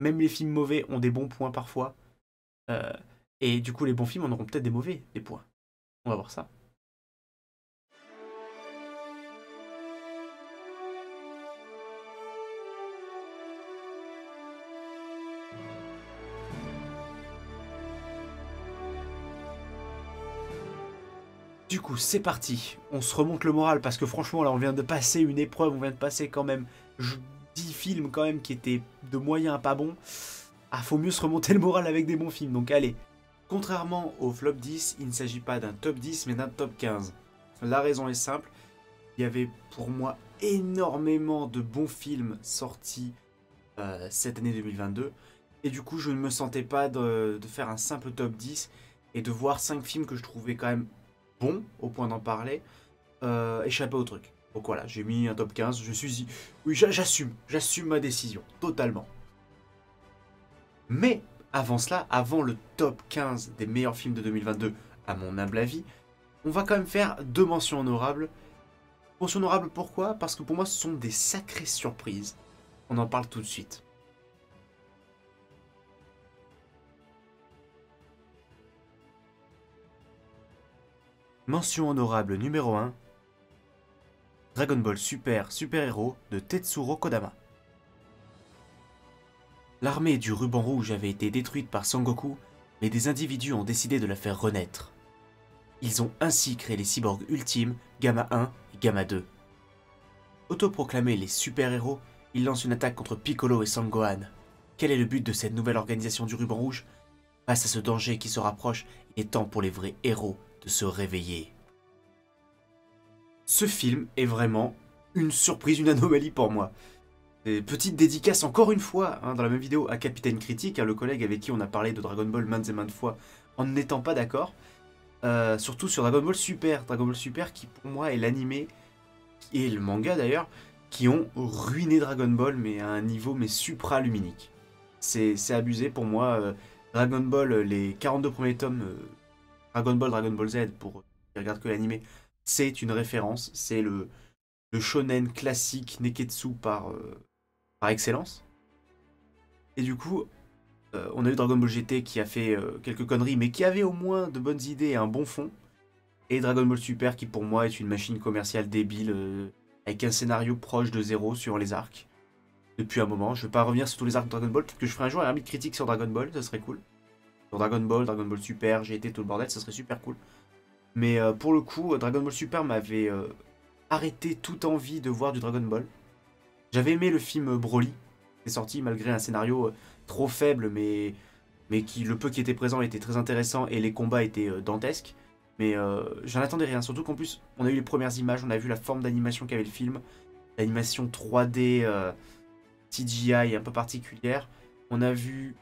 Même les films mauvais ont des bons points parfois. Euh, et du coup, les bons films en auront peut-être des mauvais, des points. On va voir ça. Du coup, c'est parti. On se remonte le moral parce que franchement, là, on vient de passer une épreuve. On vient de passer quand même 10 films quand même qui étaient de moyens à pas bons. Ah, faut mieux se remonter le moral avec des bons films. Donc allez. Contrairement au flop 10, il ne s'agit pas d'un top 10 mais d'un top 15. La raison est simple. Il y avait pour moi énormément de bons films sortis cette année 2022. Et du coup, je ne me sentais pas de faire un simple top 10 et de voir 5 films que je trouvais quand même bons, au point d'en parler, échapper au truc. Donc voilà, j'ai mis un top 15, je suis... Oui, j'assume ma décision, totalement. Mais, avant cela, avant le top 15 des meilleurs films de 2022, à mon humble avis, on va quand même faire deux mentions honorables. Mentions honorables pourquoi? Parce que pour moi, ce sont des sacrées surprises. On en parle tout de suite. Mention honorable numéro 1, Dragon Ball Super Super Hero de Tetsuro Kodama. L'armée du ruban rouge avait été détruite par Sangoku, mais des individus ont décidé de la faire renaître. Ils ont ainsi créé les cyborgs ultimes Gamma 1 et Gamma 2. Autoproclamés les super-héros, ils lancent une attaque contre Piccolo et Sangohan. Quel est le but de cette nouvelle organisation du ruban rouge? Face à ce danger qui se rapproche, il est temps pour les vrais héros de se réveiller. Ce film est vraiment une surprise, une anomalie pour moi. Et petite dédicace encore une fois dans la même vidéo à Capitaine Critique, le collègue avec qui on a parlé de Dragon Ball maintes et maintes fois en n'étant pas d'accord. Surtout sur Dragon Ball Super. Dragon Ball Super qui pour moi est l'animé et le manga d'ailleurs qui ont ruiné Dragon Ball mais à un niveau mais supraluminique. C'est abusé pour moi. Dragon Ball, les 42 premiers tomes, Dragon Ball, Dragon Ball Z pour qui regardent que l'animé, c'est une référence. C'est le shonen classique Neketsu par excellence. Et du coup, on a eu Dragon Ball GT qui a fait quelques conneries, mais qui avait au moins de bonnes idées et un bon fond. Et Dragon Ball Super qui pour moi est une machine commerciale débile avec un scénario proche de zéro sur les arcs. Depuis un moment, je vais pas revenir sur tous les arcs de Dragon Ball, peut-être que je ferai un jour un arbitre critique sur Dragon Ball, ça serait cool. Sur Dragon Ball Super, GT, tout le bordel, ça serait super cool. Mais pour le coup, Dragon Ball Super m'avait arrêté toute envie de voir du Dragon Ball. J'avais aimé le film Broly, qui est sorti malgré un scénario trop faible, mais qui le peu qui était présent était très intéressant et les combats étaient dantesques. Mais j'en attendais rien, surtout qu'en plus, on a eu les premières images, on a vu la forme d'animation qu'avait le film, l'animation 3D CGI un peu particulière. On a vu,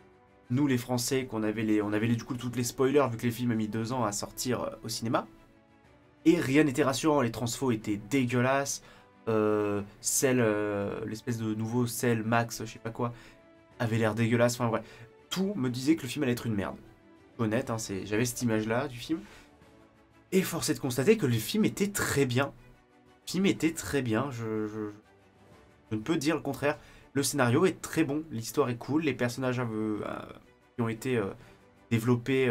nous les Français, on avait du coup toutes les spoilers, vu que les films ont mis 2 ans à sortir au cinéma. Et rien n'était rassurant, les transfos étaient dégueulasses. L'espèce de nouveau Cell Max, je sais pas quoi, avait l'air dégueulasse. Enfin bref, tout me disait que le film allait être une merde. Honnête, hein, j'avais cette image-là du film. Et force est de constater que le film était très bien. Le film était très bien, je ne peux dire le contraire. Le scénario est très bon, l'histoire est cool, les personnages qui ont été développés,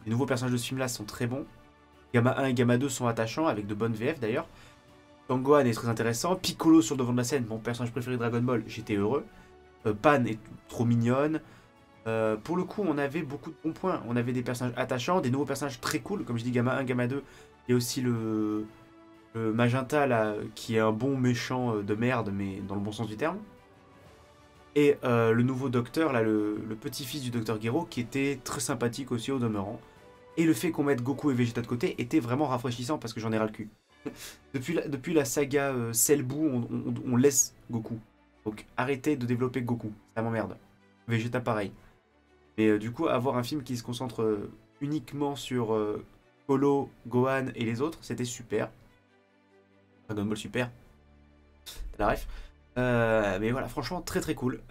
les nouveaux personnages de ce film-là sont très bons. Gamma 1 et Gamma 2 sont attachants, avec de bonnes VF d'ailleurs. Sangohan est très intéressant. Piccolo sur le devant de la scène, mon personnage préféré de Dragon Ball, j'étais heureux. Pan est trop mignonne. Pour le coup, on avait beaucoup de bons points. On avait des personnages attachants, des nouveaux personnages très cool, comme je dis Gamma 1, Gamma 2. Et aussi le Magenta, là, qui est un bon méchant de merde, mais dans le bon sens du terme. Et le nouveau docteur, là, le petit-fils du docteur Gero, qui était très sympathique aussi au demeurant. Et le fait qu'on mette Goku et Vegeta de côté était vraiment rafraîchissant parce que j'en ai ras le cul. Depuis la saga Cell Buu, on laisse Goku. Donc arrêtez de développer Goku, ça m'emmerde. Vegeta pareil. Mais du coup, avoir un film qui se concentre uniquement sur Polo, Gohan et les autres, c'était super. Dragon Ball Super, la ref. Mais voilà, franchement, très très cool.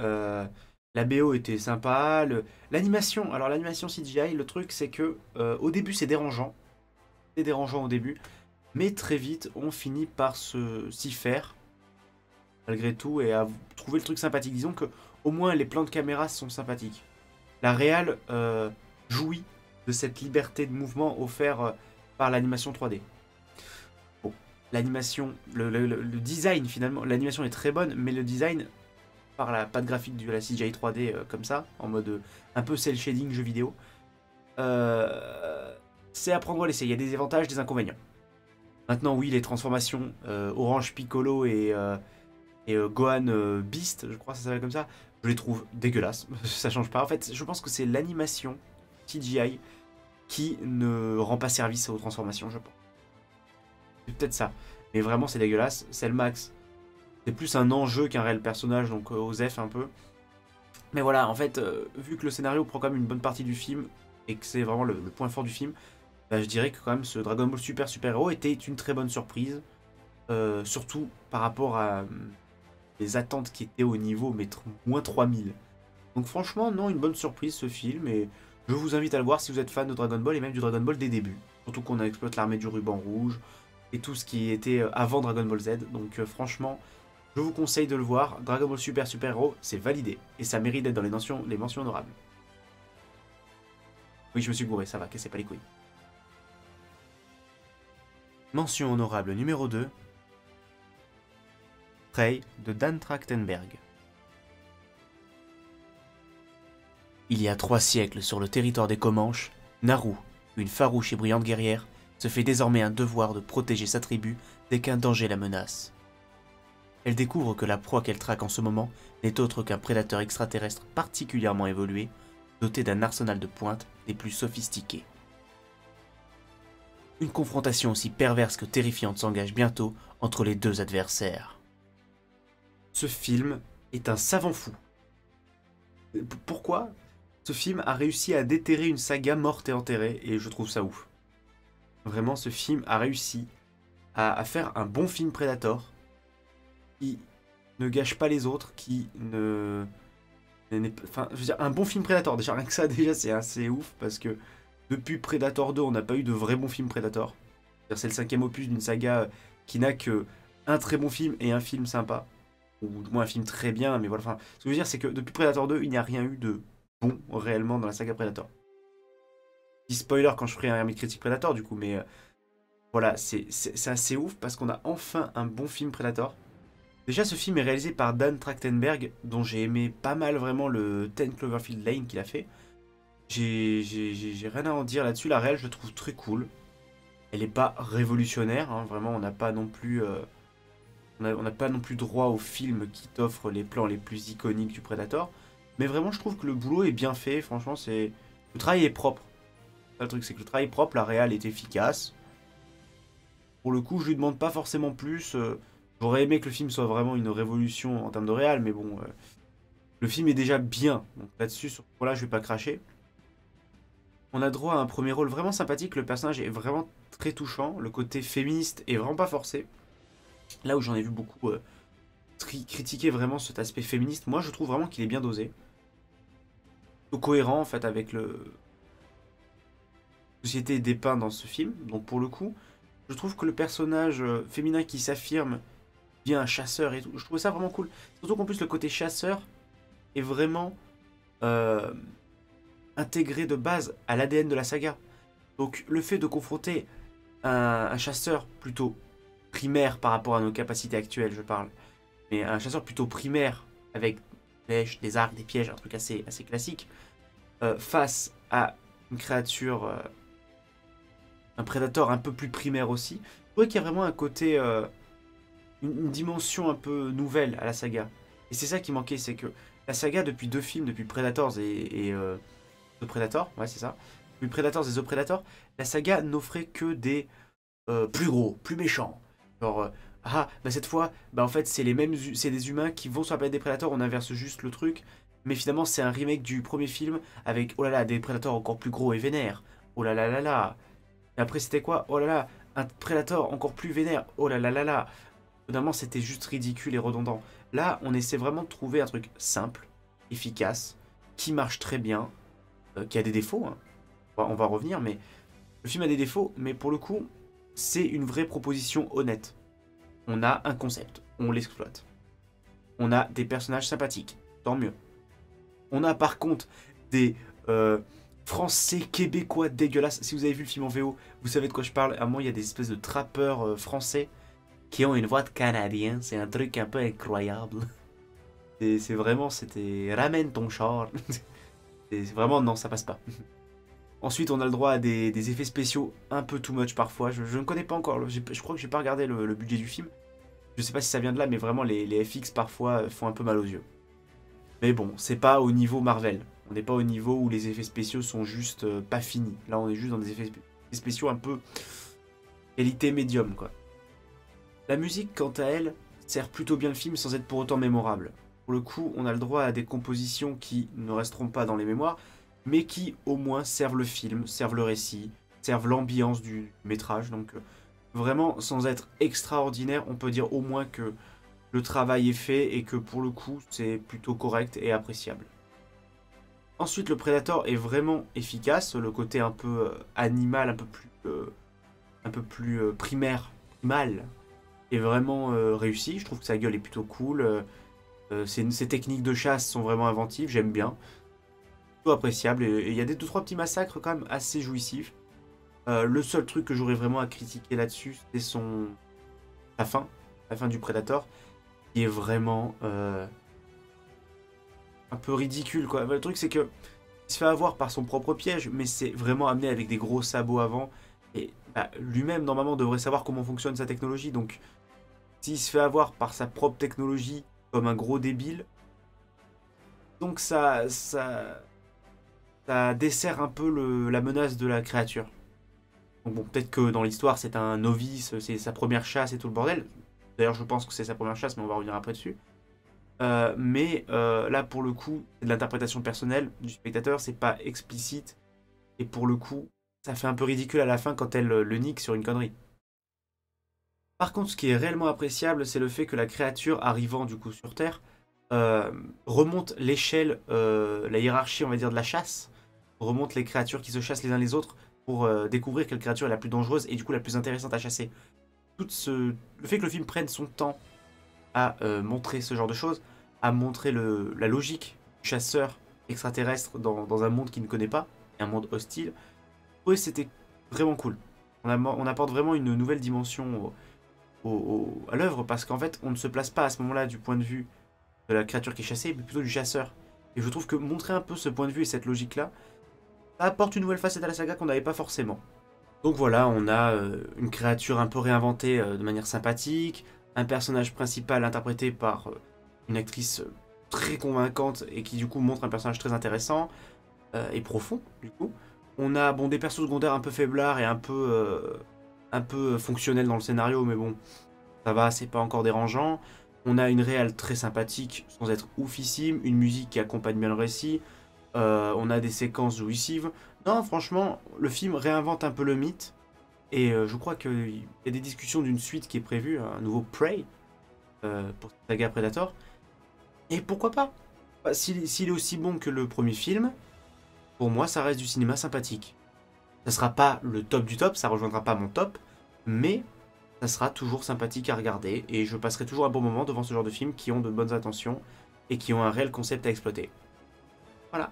La BO était sympa. L'animation, alors l'animation CGI, le truc c'est que au début c'est dérangeant. C'est dérangeant au début. Mais très vite, on finit par s'y faire, malgré tout, et à trouver le truc sympathique. Disons que au moins les plans de caméra sont sympathiques. La réal jouit de cette liberté de mouvement offerte par l'animation 3D. Bon, l'animation, le design finalement, l'animation est très bonne, mais le design, par la patte graphique de la CGI 3D comme ça, en mode un peu cel shading jeu vidéo, c'est à prendre ou à laisser. Il y a des avantages, des inconvénients. Maintenant, oui, les transformations Orange Piccolo et Gohan Beast, je crois que ça s'appelle comme ça, je les trouve dégueulasses. Ça change pas. En fait, je pense que c'est l'animation CGI qui ne rend pas service aux transformations, je pense. C'est peut-être ça. Mais vraiment, c'est dégueulasse. Cellmax, c'est plus un enjeu qu'un réel personnage, donc Osef un peu. Mais voilà, en fait, vu que le scénario prend quand même une bonne partie du film, et que c'est vraiment le point fort du film, bah, je dirais que quand même ce Dragon Ball Super Super Hero était une très bonne surprise. Surtout par rapport à les attentes qui étaient au niveau mais moins 3000. Donc franchement, non, une bonne surprise ce film, et je vous invite à le voir si vous êtes fan de Dragon Ball et même du Dragon Ball des débuts. Surtout qu'on exploite l'armée du ruban rouge et tout ce qui était avant Dragon Ball Z. Donc franchement, je vous conseille de le voir. Dragon Ball Super Super Hero, c'est validé et ça mérite d'être dans les mentions honorables. Oui, je me suis gouré, ça va, cassez pas les couilles. Mention honorable numéro 2. Prey de Dan Trachtenberg. Il y a 3 siècles, sur le territoire des Comanches, Naru, une farouche et brillante guerrière, se fait désormais un devoir de protéger sa tribu dès qu'un danger la menace. Elle découvre que la proie qu'elle traque en ce moment n'est autre qu'un prédateur extraterrestre particulièrement évolué, doté d'un arsenal de pointe des plus sophistiqués. Une confrontation aussi perverse que terrifiante s'engage bientôt entre les deux adversaires. Ce film est un savant fou. Pourquoi ce film a réussi à déterrer une saga morte et enterrée, et je trouve ça ouf. Vraiment, ce film a réussi à faire un bon film Predator qui ne gâche pas les autres, qui ne... Enfin, je veux dire, un bon film Predator, déjà rien que ça, déjà c'est assez ouf, parce que depuis Predator 2, on n'a pas eu de vrai bon film Predator. C'est le 5e opus d'une saga qui n'a que un très bon film et un film sympa. Ou du moins un film très bien, mais voilà. Enfin, ce que je veux dire, c'est que depuis Predator 2, il n'y a rien eu de bon réellement dans la saga Predator. Petit spoiler quand je ferai un remake critique Predator, du coup, mais voilà, c'est assez ouf parce qu'on a enfin un bon film Predator. Déjà, ce film est réalisé par Dan Trachtenberg, dont j'ai aimé pas mal vraiment le 10 Cloverfield Lane qu'il a fait. J'ai rien à en dire là-dessus. La réelle, je la trouve très cool. Elle n'est pas révolutionnaire, hein, vraiment, on n'a pas non plus. On n'a pas non plus droit au film qui t'offre les plans les plus iconiques du Predator. Mais vraiment, je trouve que le boulot est bien fait. Franchement, le travail est propre. Le truc, c'est que le travail est propre, la réal est efficace. Pour le coup, je lui demande pas forcément plus. J'aurais aimé que le film soit vraiment une révolution en termes de réal, mais bon, le film est déjà bien. Donc là-dessus, sur ce point-là, je vais pas cracher. On a droit à un premier rôle vraiment sympathique. Le personnage est vraiment très touchant. Le côté féministe est vraiment pas forcé. Là où j'en ai vu beaucoup critiquer vraiment cet aspect féministe, moi je trouve vraiment qu'il est bien dosé. Cohérent en fait avec la société dépeinte dans ce film. Donc pour le coup, je trouve que le personnage féminin qui s'affirme devient un chasseur et tout, je trouve ça vraiment cool. Surtout qu'en plus le côté chasseur est vraiment intégré de base à l'ADN de la saga. Donc le fait de confronter un chasseur plutôt primaire par rapport à nos capacités actuelles, je parle, mais un chasseur plutôt primaire avec des flèches, des arcs, des pièges, un truc assez classique, face à une créature, un prédateur un peu plus primaire aussi, je trouvais qu'il y a vraiment un côté, une dimension un peu nouvelle à la saga. Et c'est ça qui manquait, c'est que la saga depuis 2 films, depuis Predators et The Predator, ouais c'est ça, depuis Predators et The Predator, la saga n'offrait que des plus gros, plus méchants. Genre, bah cette fois, bah en fait, c'est des humains qui vont sur la planète des prédateurs, on inverse juste le truc. Mais finalement, c'est un remake du premier film avec, oh là là, des prédateurs encore plus gros et vénères. Oh là là là là. Et après, c'était quoi? Oh là là, un prédateur encore plus vénère. Oh là là là là. Finalement, c'était juste ridicule et redondant. Là, on essaie vraiment de trouver un truc simple, efficace, qui marche très bien, qui a des défauts, hein. On va revenir, mais le film a des défauts, mais pour le coup, c'est une vraie proposition honnête. On a un concept, on l'exploite. On a des personnages sympathiques, tant mieux. On a par contre des Français, Québécois dégueulasses. Si vous avez vu le film en VO, vous savez de quoi je parle. À un moment, il y a des espèces de trappeurs français qui ont une voix de Canadien. C'est un truc un peu incroyable. C'est vraiment, c'était ramène ton char. C'est vraiment, non, ça passe pas. Ensuite, on a le droit à des effets spéciaux un peu too much parfois. Je ne connais pas encore, je crois que j'ai pas regardé le budget du film. Je sais pas si ça vient de là, mais vraiment, les FX parfois font un peu mal aux yeux. Mais bon, c'est pas au niveau Marvel. On n'est pas au niveau où les effets spéciaux sont juste pas finis. Là, on est juste dans des effets spéciaux un peu qualité médium, quoi. La musique, quant à elle, sert plutôt bien le film sans être pour autant mémorable. Pour le coup, on a le droit à des compositions qui ne resteront pas dans les mémoires, mais qui au moins servent le film, servent le récit, servent l'ambiance du métrage. Donc vraiment, sans être extraordinaire, on peut dire au moins que le travail est fait et que pour le coup, c'est plutôt correct et appréciable. Ensuite, le Predator est vraiment efficace, le côté un peu animal, un peu plus primaire, primal, est vraiment réussi. Je trouve que sa gueule est plutôt cool. Ses techniques de chasse sont vraiment inventives, j'aime bien. Plutôt appréciable. Et il y a des 2-3 petits massacres quand même assez jouissifs. Le seul truc que j'aurais vraiment à critiquer là-dessus, c'est la fin du Predator, qui est vraiment un peu ridicule, quoi. Le truc, c'est que il se fait avoir par son propre piège, mais c'est vraiment amené avec des gros sabots avant. Et bah, lui-même, normalement, devrait savoir comment fonctionne sa technologie. Donc, s'il se fait avoir par sa propre technologie comme un gros débile, donc ça dessert un peu la menace de la créature. Donc bon, peut-être que dans l'histoire, c'est un novice, c'est sa première chasse et tout le bordel. D'ailleurs, je pense que c'est sa première chasse, mais on va revenir après dessus. Là, pour le coup, c'est de l'interprétation personnelle du spectateur, c'est pas explicite. Et pour le coup, ça fait un peu ridicule à la fin quand elle le nique sur une connerie. Par contre, ce qui est réellement appréciable, c'est le fait que la créature arrivant du coup sur Terre remonte l'échelle, la hiérarchie, on va dire, de la chasse, remonte les créatures qui se chassent les uns les autres pour découvrir quelle créature est la plus dangereuse et du coup la plus intéressante à chasser. Le fait que le film prenne son temps à montrer ce genre de choses, à montrer la logique du chasseur extraterrestre dans un monde qu'il ne connaît pas, un monde hostile, oui, c'était vraiment cool. On apporte vraiment une nouvelle dimension à l'œuvre parce qu'en fait, on ne se place pas à ce moment-là du point de vue de la créature qui est chassée, mais plutôt du chasseur. Et je trouve que montrer un peu ce point de vue et cette logique-là, ça apporte une nouvelle facette à la saga qu'on n'avait pas forcément. Donc voilà, on a une créature un peu réinventée de manière sympathique, un personnage principal interprété par une actrice très convaincante et qui du coup montre un personnage très intéressant et profond du coup. On a bon, des persos secondaires un peu faiblards et un peu fonctionnels dans le scénario, mais bon, ça va, c'est pas encore dérangeant. On a une réal très sympathique sans être oufissime, une musique qui accompagne bien le récit, on a des séquences jouissives. Non, franchement, le film réinvente un peu le mythe. Et je crois qu'il y a des discussions d'une suite qui est prévue, un nouveau Prey pour Saga Predator. Et pourquoi pas? Bah, s'il est aussi bon que le premier film, pour moi, ça reste du cinéma sympathique. Ça sera pas le top du top, ça rejoindra pas mon top, mais ça sera toujours sympathique à regarder et je passerai toujours un bon moment devant ce genre de films qui ont de bonnes intentions et qui ont un réel concept à exploiter. Voilà.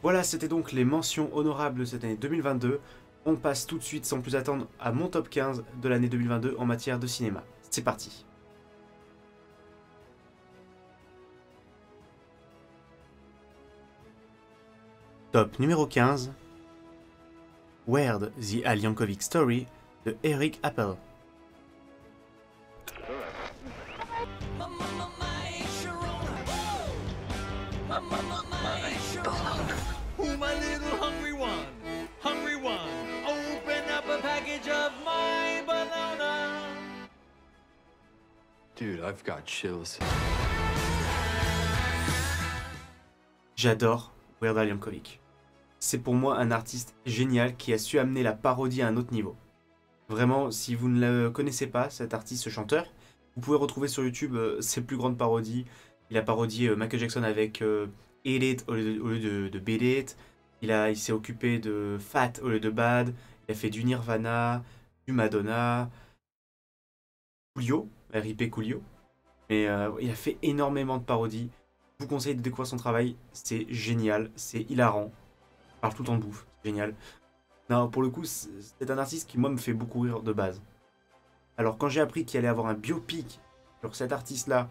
Voilà, c'était donc les mentions honorables de cette année 2022. On passe tout de suite, sans plus attendre, à mon top 15 de l'année 2022 en matière de cinéma. C'est parti. Top numéro 15. Weird, The Al Yankovic Story de Eric Appel. Dude, I've got chills. J'adore Weird Al Yankovic. C'est pour moi un artiste génial qui a su amener la parodie à un autre niveau. Vraiment, si vous ne le connaissez pas, cet artiste, ce chanteur, vous pouvez retrouver sur YouTube ses plus grandes parodies. Il a parodié Michael Jackson avec Eat It au lieu de Beat It. Il s'est occupé de Fat au lieu de Bad. Il a fait du Nirvana, du Madonna, Coolio, RIP Coolio. Mais il a fait énormément de parodies. Je vous conseille de découvrir son travail, c'est génial, c'est hilarant. Il parle tout le temps de bouffe, c'est génial. Non, pour le coup, c'est un artiste qui, moi, me fait beaucoup rire de base. Alors, quand j'ai appris qu'il allait avoir un biopic sur cet artiste-là,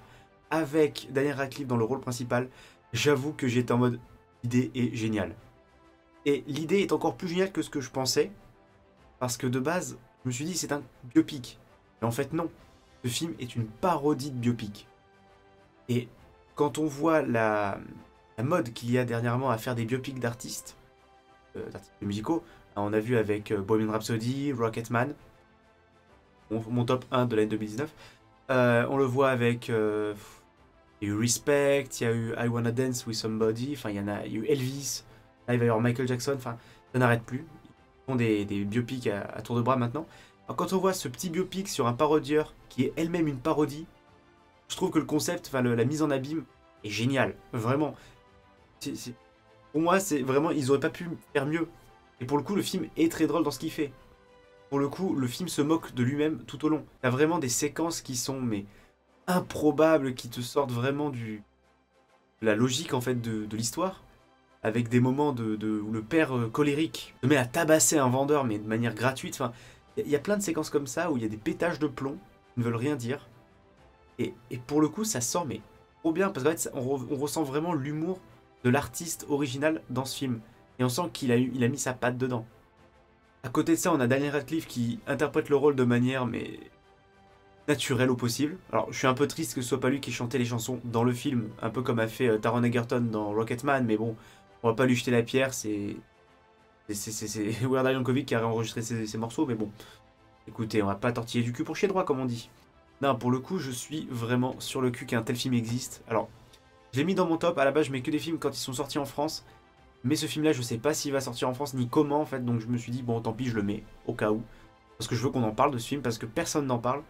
avec Daniel Radcliffe dans le rôle principal, j'avoue que j'étais en mode, l'idée est géniale. Et l'idée est encore plus géniale que ce que je pensais, parce que de base, je me suis dit, c'est un biopic. Mais en fait, non. Ce film est une parodie de biopic. Et quand on voit la mode qu'il y a dernièrement à faire des biopics d'artistes musicaux, on a vu avec Bohemian Rhapsody, Rocketman, mon top 1 de l'année 2019. On le voit avec il y a eu Respect, il y a eu I Wanna Dance With Somebody, enfin il y a eu Elvis, là il va y avoir Michael Jackson, enfin ça n'arrête plus. Ils font des biopics à tour de bras maintenant. Alors quand on voit ce petit biopic sur un parodieur qui est elle-même une parodie, je trouve que le concept, enfin la mise en abîme est géniale, vraiment. Pour moi, c'est vraiment, ils auraient pas pu faire mieux. Et pour le coup, le film est très drôle dans ce qu'il fait. Pour le coup, le film se moque de lui-même tout au long. Il y a vraiment des séquences qui sont mais improbables, qui te sortent vraiment de la logique en fait de l'histoire, avec des moments où le père colérique se met à tabasser un vendeur mais de manière gratuite. Enfin, il y a plein de séquences comme ça où il y a des pétages de plomb qui ne veulent rien dire. Et pour le coup, ça sort mais trop bien parce qu'en fait, on ressent vraiment l'humour de l'artiste original dans ce film. Et on sent qu'il a mis sa patte dedans. À côté de ça, on a Daniel Radcliffe qui interprète le rôle de manière mais naturelle au possible. Alors, je suis un peu triste que ce soit pas lui qui chantait les chansons dans le film, un peu comme a fait Taron Egerton dans Rocketman, mais bon, on va pas lui jeter la pierre, c'est Weird Al Yankovic qui a réenregistré ses morceaux, mais bon, écoutez, on va pas tortiller du cul pour chier droit, comme on dit. Non, pour le coup, je suis vraiment sur le cul qu'un tel film existe. Alors, je l'ai mis dans mon top, à la base je mets que des films quand ils sont sortis en France, mais ce film là je sais pas s'il va sortir en France ni comment en fait, donc je me suis dit bon tant pis je le mets au cas où, parce que je veux qu'on en parle de ce film, parce que personne n'en parle.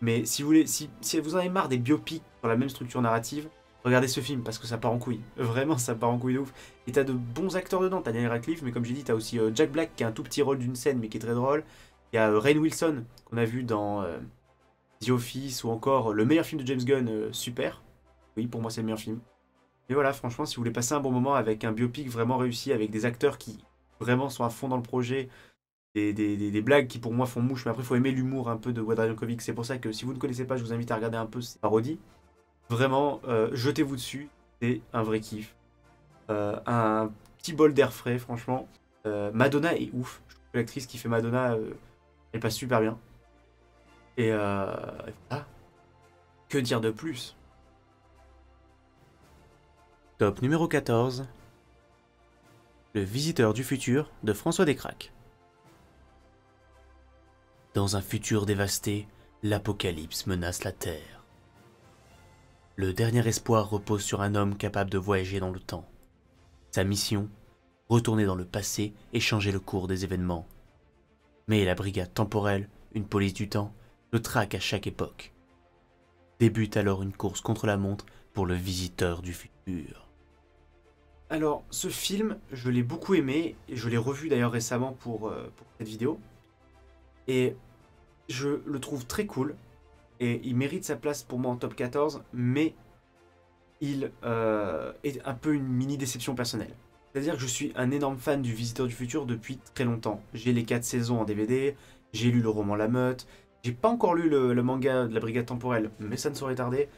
Mais si vous voulez, si vous en avez marre des biopics sur la même structure narrative, regardez ce film parce que ça part en couille. Vraiment ça part en couille de ouf. Et t'as de bons acteurs dedans, t'as Daniel Radcliffe, mais comme j'ai dit t'as aussi Jack Black qui a un tout petit rôle d'une scène mais qui est très drôle. Il y a Rainn Wilson qu'on a vu dans The Office ou encore le meilleur film de James Gunn, Super. Oui pour moi c'est le meilleur film. Mais voilà, franchement, si vous voulez passer un bon moment avec un biopic vraiment réussi, avec des acteurs qui vraiment sont à fond dans le projet, des blagues qui pour moi font mouche, mais après il faut aimer l'humour un peu de Weird Al Yankovic. C'est pour ça que si vous ne connaissez pas, je vous invite à regarder un peu ces parodies. Vraiment, jetez-vous dessus, c'est un vrai kiff. Un petit bol d'air frais, franchement. Madonna est ouf. Je trouve que l'actrice qui fait Madonna, elle passe super bien. Et voilà. Que dire de plus? Top numéro 14. Le visiteur du futur de François Descraques. Dans un futur dévasté, l'apocalypse menace la Terre. Le dernier espoir repose sur un homme capable de voyager dans le temps. Sa mission, retourner dans le passé et changer le cours des événements. Mais la brigade temporelle, une police du temps, le traque à chaque époque. Débute alors une course contre la montre pour le visiteur du futur. Alors, ce film, je l'ai beaucoup aimé, et je l'ai revu d'ailleurs récemment pour cette vidéo. Et je le trouve très cool, et il mérite sa place pour moi en top 14, mais il est un peu une mini déception personnelle. C'est-à-dire que je suis un énorme fan du Visiteur du Futur depuis très longtemps. J'ai les 4 saisons en DVD, j'ai lu le roman La Meute, j'ai pas encore lu le manga de la Brigade Temporelle, mais ça ne saurait tarder.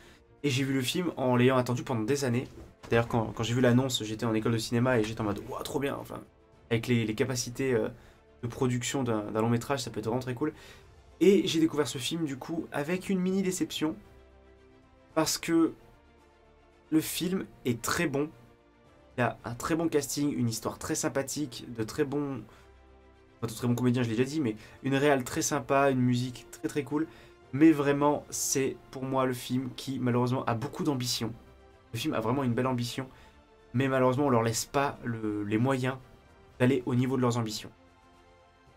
Et j'ai vu le film en l'ayant attendu pendant des années. D'ailleurs, quand j'ai vu l'annonce, j'étais en école de cinéma et j'étais en mode « Wow, trop bien !» Enfin, avec les capacités de production d'un long métrage, ça peut être vraiment très cool. Et j'ai découvert ce film, du coup, avec une mini déception. Parce que le film est très bon. Il y a un très bon casting, une histoire très sympathique, de très bons comédiens, je l'ai déjà dit, mais une réal très sympa, une musique très très cool. Mais vraiment, c'est pour moi le film qui, malheureusement, a beaucoup d'ambition. Le film a vraiment une belle ambition, mais malheureusement, on leur laisse pas les moyens d'aller au niveau de leurs ambitions.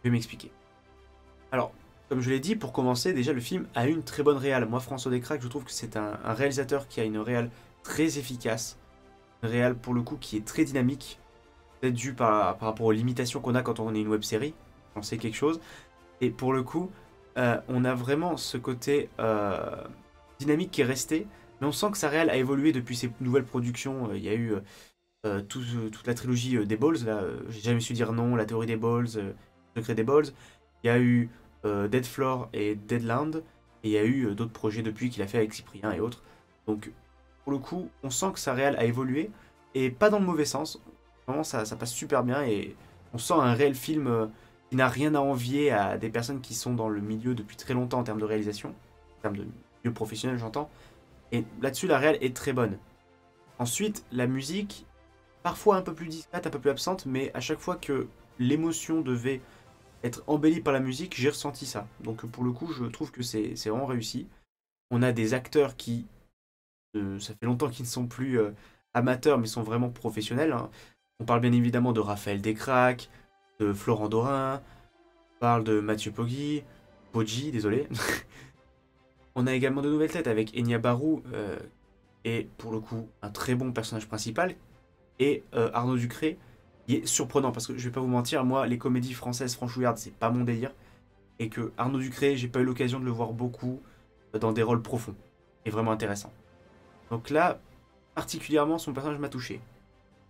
Je vais m'expliquer. Alors, comme je l'ai dit, pour commencer, déjà, le film a une très bonne réal. Moi, François Descraques, je trouve que c'est un réalisateur qui a une réal très efficace. Une réal, pour le coup, qui est très dynamique. Peut-être dû par rapport aux limitations qu'on a quand on est une web-série. On sait quelque chose. Et pour le coup, on a vraiment ce côté dynamique qui est resté, Mais on sent que sa réal a évolué depuis ses nouvelles productions. Il y a eu toute la trilogie des Balls, là, j'ai jamais su dire non, la théorie des Balls, le secret des Balls. Il y a eu Dead Floor et Deadland, et il y a eu d'autres projets depuis qu'il a fait avec Cyprien et autres. Donc, pour le coup, on sent que sa réal a évolué, et pas dans le mauvais sens. Vraiment, ça passe super bien, et on sent un réel film qui n'a rien à envier à des personnes qui sont dans le milieu depuis très longtemps en termes de réalisation, en termes de milieu professionnel, j'entends. Et là-dessus, la réal est très bonne. Ensuite, la musique, parfois un peu plus discrète, un peu plus absente, mais à chaque fois que l'émotion devait être embellie par la musique, j'ai ressenti ça. Donc pour le coup, je trouve que c'est vraiment réussi. On a des acteurs qui, ça fait longtemps qu'ils ne sont plus amateurs, mais sont vraiment professionnels, hein. On parle bien évidemment de Raphaël Descraques, de Florent Dorin, on parle de Mathieu Poggi, désolé. On a également de nouvelles têtes avec Enya Barou, et pour le coup, un très bon personnage principal, et Arnaud Ducré, qui est surprenant parce que je vais pas vous mentir, moi les comédies françaises franchouillardes c'est pas mon délire, et que Arnaud Ducré j'ai pas eu l'occasion de le voir beaucoup dans des rôles profonds et vraiment intéressants. Donc là, particulièrement son personnage m'a touché.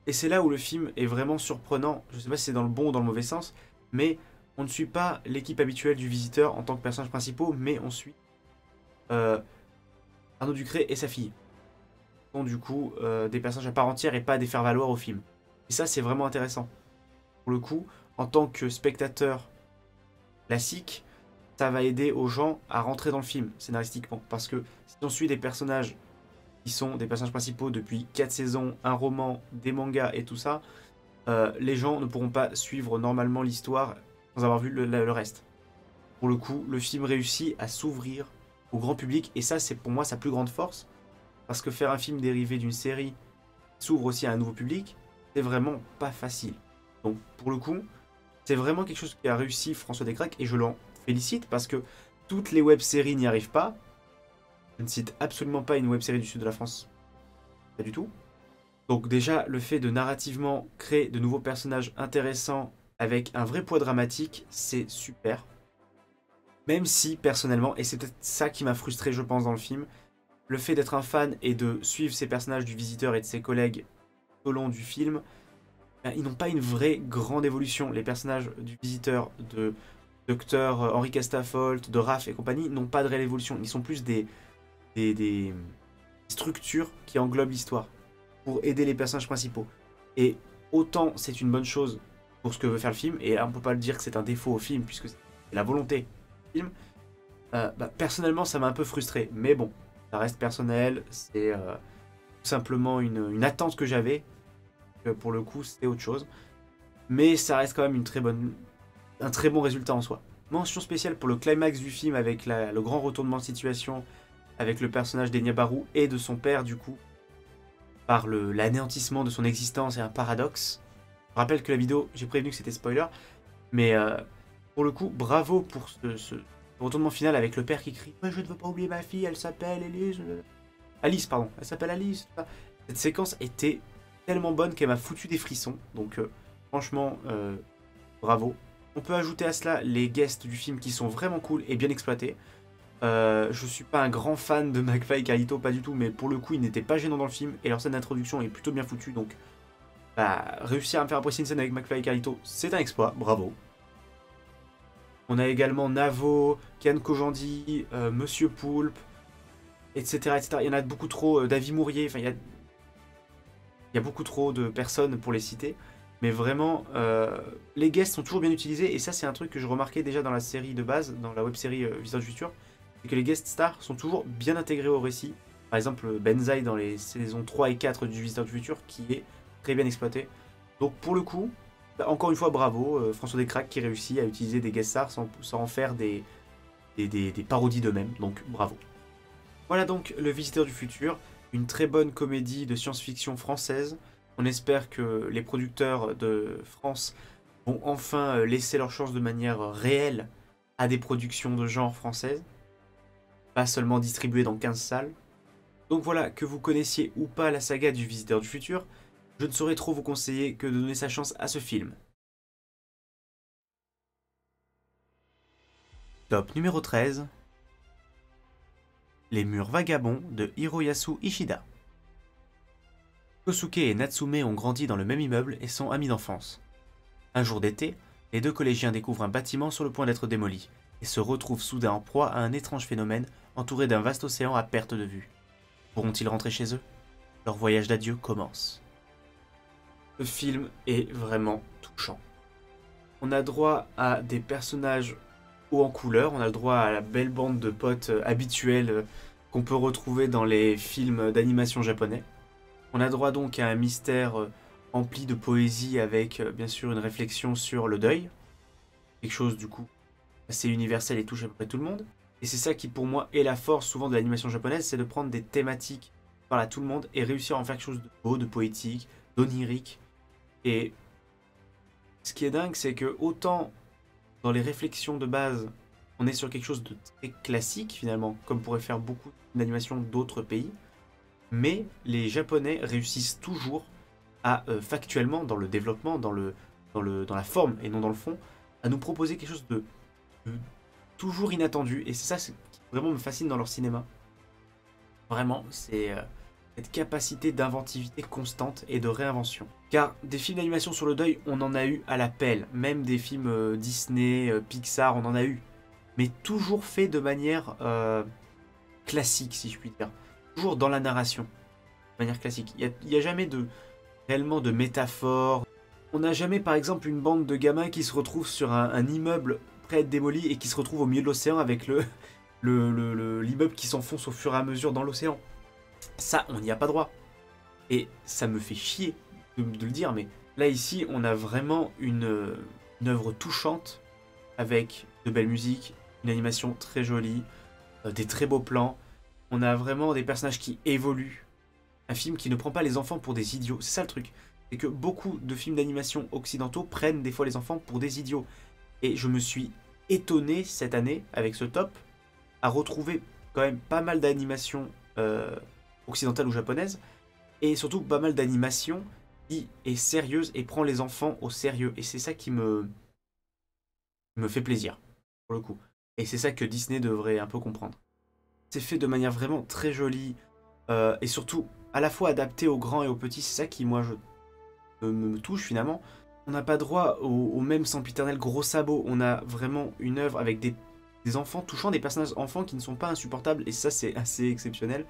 Et c'est là où le film est vraiment surprenant, je sais pas si c'est dans le bon ou dans le mauvais sens, mais on ne suit pas l'équipe habituelle du visiteur en tant que personnage principaux, mais on suit euh, Arnaud Ducré et sa fille. Donc du coup des personnages à part entière et pas des faire-valoir au film. Et ça c'est vraiment intéressant. Pour le coup, en tant que spectateur classique, ça va aider aux gens à rentrer dans le film scénaristiquement. Parce que si on suit des personnages qui sont des personnages principaux depuis 4 saisons, un roman, des mangas et tout ça, les gens ne pourront pas suivre normalement l'histoire sans avoir vu le reste. Pour le coup, le film réussit à s'ouvrir au grand public et ça c'est pour moi sa plus grande force. Parce que faire un film dérivé d'une série qui s'ouvre aussi à un nouveau public, c'est vraiment pas facile. Donc pour le coup, c'est vraiment quelque chose qui a réussi François Descraques et je l'en félicite parce que toutes les web-séries n'y arrivent pas. Je ne cite absolument pas une web-série du sud de la France, pas du tout. Donc déjà, le fait de narrativement créer de nouveaux personnages intéressants avec un vrai poids dramatique, c'est super. Même si, personnellement, et c'est peut-être ça qui m'a frustré, je pense, dans le film, le fait d'être un fan et de suivre ces personnages du visiteur et de ses collègues tout au long du film, ben, ils n'ont pas une vraie grande évolution. Les personnages du visiteur, de Docteur Henri Castafolt, de Raph et compagnie n'ont pas de réelle évolution. Ils sont plus des structures qui englobent l'histoire pour aider les personnages principaux. Et autant c'est une bonne chose pour ce que veut faire le film, et là on peut pas le dire que c'est un défaut au film puisque c'est la volonté du film, bah, personnellement ça m'a un peu frustré. Mais bon, ça reste personnel, c'est tout simplement une attente que j'avais. Pour le coup c'était autre chose. Mais ça reste quand même un très bon résultat en soi. Mention spéciale pour le climax du film avec le grand retournement de situation avec le personnage d'Enya Barou et de son père du coup, par l'anéantissement de son existence et un paradoxe. Je rappelle que la vidéo, j'ai prévenu que c'était spoiler, mais pour le coup, bravo pour ce retournement final avec le père qui crie « Je ne veux pas oublier ma fille, elle s'appelle Elise... » Alice, pardon, elle s'appelle Alice. Cette séquence était tellement bonne qu'elle m'a foutu des frissons, donc franchement, bravo. On peut ajouter à cela les guests du film qui sont vraiment cool et bien exploités. Je suis pas un grand fan de McFly et Carlito, pas du tout, mais pour le coup, ils n'étaient pas gênants dans le film et leur scène d'introduction est plutôt bien foutue, donc bah, réussir à me faire apprécier une scène avec McFly et Carlito, c'est un exploit, bravo. On a également Navo, Kian Kojandi, Monsieur Poulpe, etc., etc. Il y en a beaucoup trop, David Mourier, enfin il y a beaucoup trop de personnes pour les citer. Mais vraiment, les guests sont toujours bien utilisés. Et ça, c'est un truc que je remarquais déjà dans la série de base, dans la web-série Visiteur du Futur. C'est que les guest stars sont toujours bien intégrés au récit. Par exemple, Benzaï dans les saisons 3 et 4 du Visiteur du Futur, qui est très bien exploité. Donc pour le coup, bah, encore une fois, bravo. François Descraques qui réussit à utiliser des guest stars sans en faire des parodies d'eux-mêmes. Donc bravo. Voilà donc Le Visiteur du Futur, une très bonne comédie de science-fiction française. On espère que les producteurs de France vont enfin laisser leur chance de manière réelle à des productions de genre françaises, pas seulement distribuées dans 15 salles. Donc voilà, que vous connaissiez ou pas la saga du Visiteur du Futur, je ne saurais trop vous conseiller que de donner sa chance à ce film. Top numéro 13. Les murs vagabonds de Hiroyasu Ishida. Kosuke et Natsume ont grandi dans le même immeuble et sont amis d'enfance. Un jour d'été, les deux collégiens découvrent un bâtiment sur le point d'être démoli et se retrouvent soudain en proie à un étrange phénomène entouré d'un vaste océan à perte de vue. Pourront-ils rentrer chez eux? Leur voyage d'adieu commence. Le film est vraiment touchant. On a droit à des personnages haut en couleur, on a le droit à la belle bande de potes habituelle qu'on peut retrouver dans les films d'animation japonais. On a droit donc à un mystère empli de poésie avec bien sûr une réflexion sur le deuil. Quelque chose du coup assez universel et touche à peu près tout le monde. Et c'est ça qui pour moi est la force souvent de l'animation japonaise, c'est de prendre des thématiques qui parlent à tout le monde et réussir à en faire quelque chose de beau, de poétique, d'onirique. Et ce qui est dingue, c'est que autant dans les réflexions de base, on est sur quelque chose de très classique finalement, comme pourraient faire beaucoup d'animations d'autres pays, mais les Japonais réussissent toujours à factuellement, dans le développement, dans la forme et non dans le fond, à nous proposer quelque chose de toujours inattendu. Et c'est ça qui vraiment me fascine dans leur cinéma. Vraiment, c'est cette capacité d'inventivité constante et de réinvention. Car des films d'animation sur le deuil, on en a eu à l'appel. Même des films Disney, Pixar, on en a eu. Mais toujours fait de manière classique, si je puis dire. Toujours dans la narration. De manière classique. Il n'y a jamais réellement de métaphore. On n'a jamais, par exemple, une bande de gamins qui se retrouvent sur un immeuble prêt à être démoli et qui se retrouvent au milieu de l'océan avec l'immeuble qui s'enfonce au fur et à mesure dans l'océan. Ça, on n'y a pas droit. Et ça me fait chier de le dire, mais là, ici, on a vraiment une œuvre touchante avec de belles musiques, une animation très jolie, des très beaux plans. On a vraiment des personnages qui évoluent. Un film qui ne prend pas les enfants pour des idiots. C'est ça le truc. C'est que beaucoup de films d'animation occidentaux prennent des fois les enfants pour des idiots. Et je me suis étonné cette année, avec ce top, à retrouver quand même pas mal d'animations occidentales ou japonaises, et surtout pas mal d'animations qui est sérieuse et prend les enfants au sérieux. Et c'est ça qui me fait plaisir, pour le coup. Et c'est ça que Disney devrait un peu comprendre. C'est fait de manière vraiment très jolie, et surtout à la fois adapté aux grands et aux petits. C'est ça qui, moi, me touche finalement. On n'a pas droit au même sempiternel gros sabot. On a vraiment une œuvre avec des enfants touchant, des personnages enfants qui ne sont pas insupportables, et ça c'est assez exceptionnel.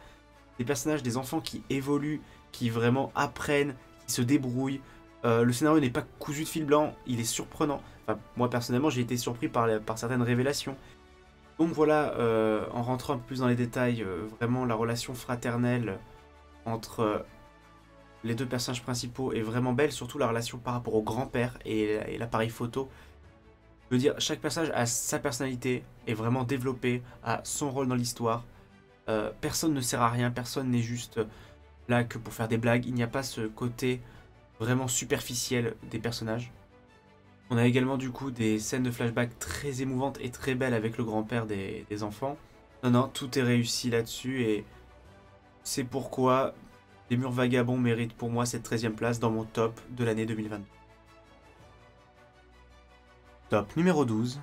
Des personnages, des enfants qui évoluent, qui vraiment apprennent, qui se débrouillent. Le scénario n'est pas cousu de fil blanc, il est surprenant. Enfin, moi personnellement j'ai été surpris par certaines révélations. Donc voilà, en rentrant un peu plus dans les détails, vraiment la relation fraternelle entre les deux personnages principaux est vraiment belle, surtout la relation par rapport au grand-père et l'appareil photo. Je veux dire, chaque personnage a sa personnalité, est vraiment développé, a son rôle dans l'histoire. Personne ne sert à rien, personne n'est juste là que pour faire des blagues. Il n'y a pas ce côté vraiment superficiel des personnages. On a également du coup des scènes de flashback très émouvantes et très belles avec le grand-père des enfants. Non, tout est réussi là-dessus et c'est pourquoi Les Murs Vagabonds méritent pour moi cette 13e place dans mon top de l'année 2022. Top numéro 12.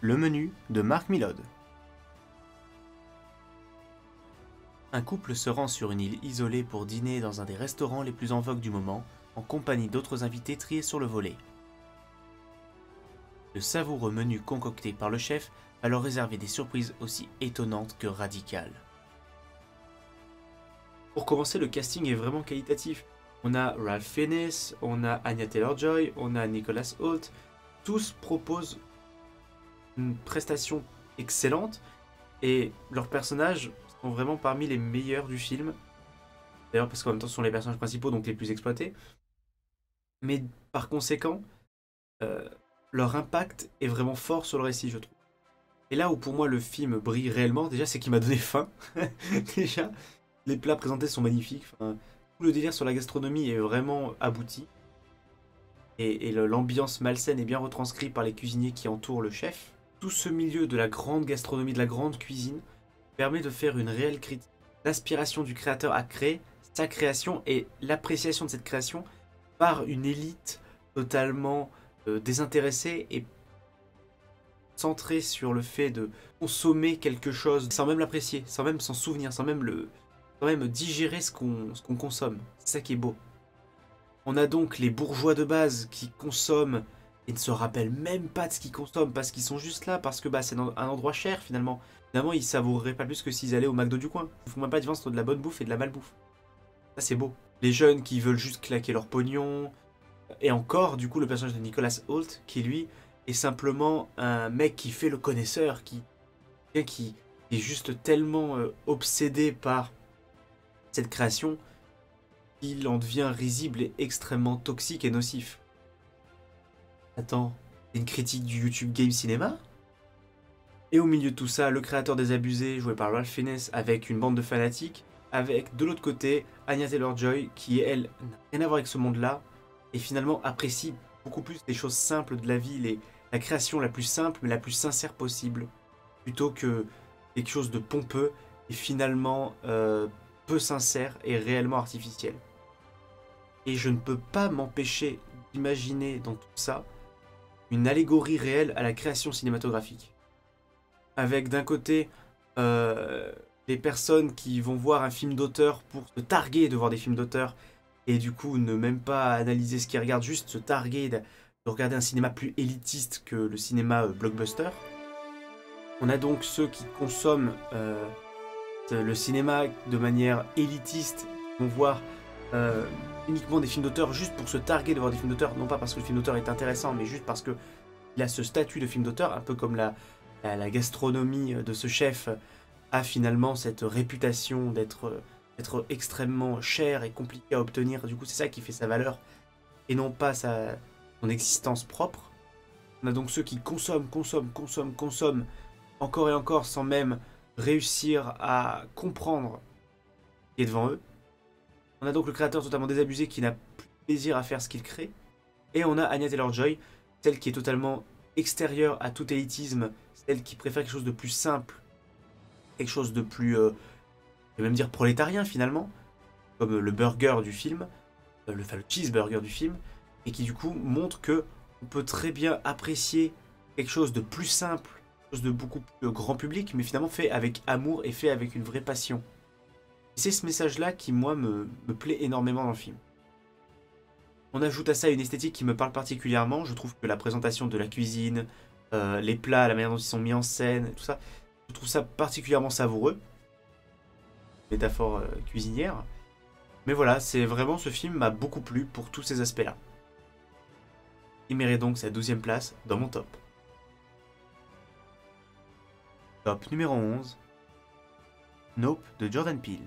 Le menu de Mark Milod. Un couple se rend sur une île isolée pour dîner dans un des restaurants les plus en vogue du moment, en compagnie d'autres invités triés sur le volet. Le savoureux menu concocté par le chef va leur réserver des surprises aussi étonnantes que radicales. Pour commencer, le casting est vraiment qualitatif. On a Ralph Fiennes, on a Anya Taylor-Joy, on a Nicholas Hoult. Tous proposent une prestation excellente et leurs personnages sont vraiment parmi les meilleurs du film. D'ailleurs parce qu'en même temps ce sont les personnages principaux, donc les plus exploités. Mais par conséquent, leur impact est vraiment fort sur le récit, je trouve. Et là où pour moi le film brille réellement, déjà c'est qu'il m'a donné faim. Déjà, les plats présentés sont magnifiques. Enfin, tout le délire sur la gastronomie est vraiment abouti. Et l'ambiance malsaine est bien retranscrite par les cuisiniers qui entourent le chef. Tout ce milieu de la grande gastronomie, de la grande cuisine, permet de faire une réelle critique. L'inspiration du créateur à créer, sa création et l'appréciation de cette création par une élite totalement désintéressée et centré sur le fait de consommer quelque chose sans même l'apprécier, sans même s'en souvenir, sans même digérer ce qu'on consomme. C'est ça qui est beau. On a donc les bourgeois de base qui consomment et ne se rappellent même pas de ce qu'ils consomment parce qu'ils sont juste là, parce que bah, c'est un endroit cher finalement. Finalement, ils savoureraient pas plus que s'ils allaient au McDo du coin. Ils font même pas de différence entre de la bonne bouffe et de la malbouffe. Ça, c'est beau. Les jeunes qui veulent juste claquer leur pognon. Et encore, du coup, le personnage de Nicholas Hoult, qui lui est simplement un mec qui fait le connaisseur, qui est juste tellement obsédé par cette création qu'il en devient risible et extrêmement toxique et nocif. Attends, c'est une critique du YouTube Game Cinema? Et au milieu de tout ça, le créateur des Abusés, joué par Ralph Fiennes, avec une bande de fanatiques, avec de l'autre côté Anya Taylor-Joy, qui elle n'a rien à voir avec ce monde-là, et finalement apprécie beaucoup plus les choses simples de la vie, la création la plus simple mais la plus sincère possible, plutôt que quelque chose de pompeux et finalement peu sincère et réellement artificiel. Et je ne peux pas m'empêcher d'imaginer dans tout ça une allégorie réelle à la création cinématographique. Avec d'un côté les personnes qui vont voir un film d'auteur pour se targuer de voir des films d'auteur et du coup ne même pas analyser ce qu'ils regardent, juste se targuer de regarder un cinéma plus élitiste que le cinéma blockbuster. On a donc ceux qui consomment le cinéma de manière élitiste, qui vont voir uniquement des films d'auteur juste pour se targuer de voir des films d'auteur, non pas parce que le film d'auteur est intéressant, mais juste parce qu'il a ce statut de film d'auteur, un peu comme la gastronomie de ce chef a finalement cette réputation d'être extrêmement cher et compliqué à obtenir. Du coup, c'est ça qui fait sa valeur et non pas son existence propre. On a donc ceux qui consomment encore et encore sans même réussir à comprendre ce qui est devant eux. On a donc le créateur totalement désabusé qui n'a plus de plaisir à faire ce qu'il crée. Et on a Anya Taylor-Joy, celle qui est totalement extérieure à tout élitisme, celle qui préfère quelque chose de plus simple, quelque chose de plus, je vais même dire prolétarien finalement, comme le burger du film, le cheeseburger du film, et qui du coup montre que on peut très bien apprécier quelque chose de plus simple, quelque chose de beaucoup plus grand public, mais finalement fait avec amour et fait avec une vraie passion. Et c'est ce message-là qui, moi, me plaît énormément dans le film. On ajoute à ça une esthétique qui me parle particulièrement. Je trouve que la présentation de la cuisine, les plats, la manière dont ils sont mis en scène, tout ça, je trouve ça particulièrement savoureux. Métaphore cuisinière. Mais voilà, c'est vraiment, ce film m'a beaucoup plu pour tous ces aspects-là. Il mérite donc sa 12e place dans mon top. Top numéro 11. Nope de Jordan Peele.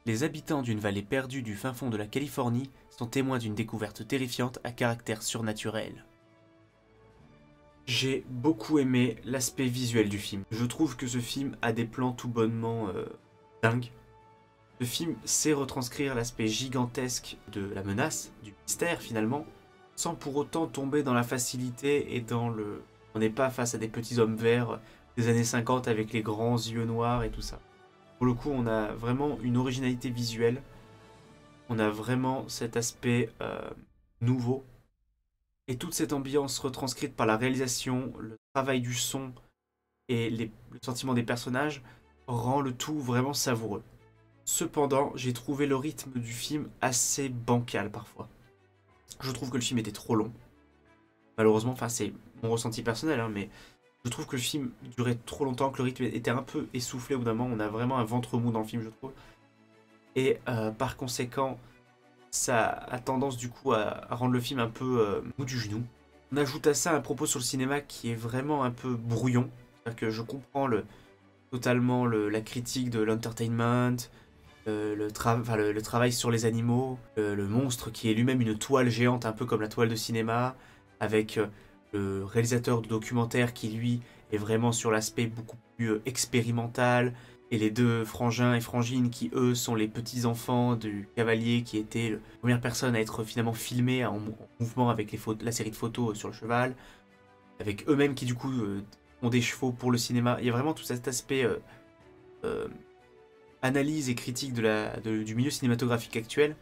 Les habitants d'une vallée perdue du fin fond de la Californie sont témoins d'une découverte terrifiante à caractère surnaturel. J'ai beaucoup aimé l'aspect visuel du film. Je trouve que ce film a des plans tout bonnement dingues. Le film sait retranscrire l'aspect gigantesque de la menace, du mystère finalement, sans pour autant tomber dans la facilité et dans le... On n'est pas face à des petits hommes verts des années 50 avec les grands yeux noirs et tout ça. Pour le coup, on a vraiment une originalité visuelle. On a vraiment cet aspect nouveau. Et toute cette ambiance retranscrite par la réalisation, le travail du son et le sentiment des personnages rend le tout vraiment savoureux. Cependant, j'ai trouvé le rythme du film assez bancal parfois. Je trouve que le film était trop long. Malheureusement, enfin c'est mon ressenti personnel, hein, mais je trouve que le film durait trop longtemps, que le rythme était un peu essoufflé au bout d'un moment. On a vraiment un ventre mou dans le film, je trouve. Et par conséquent, ça a tendance du coup à rendre le film un peu mou du genou. On ajoute à ça un propos sur le cinéma qui est vraiment un peu brouillon. C'est-à-dire que je comprends totalement la critique de l'entertainment, le travail sur les animaux, le monstre qui est lui-même une toile géante, un peu comme la toile de cinéma, avec le réalisateur de documentaire qui lui est vraiment sur l'aspect beaucoup plus expérimental, et les deux frangins et frangines qui eux sont les petits-enfants du cavalier qui était la première personne à être finalement filmée en mouvement avec la série de photos sur le cheval, avec eux-mêmes qui du coup ont des chevaux pour le cinéma. Il y a vraiment tout cet aspect analyse et critique du milieu cinématographique actuel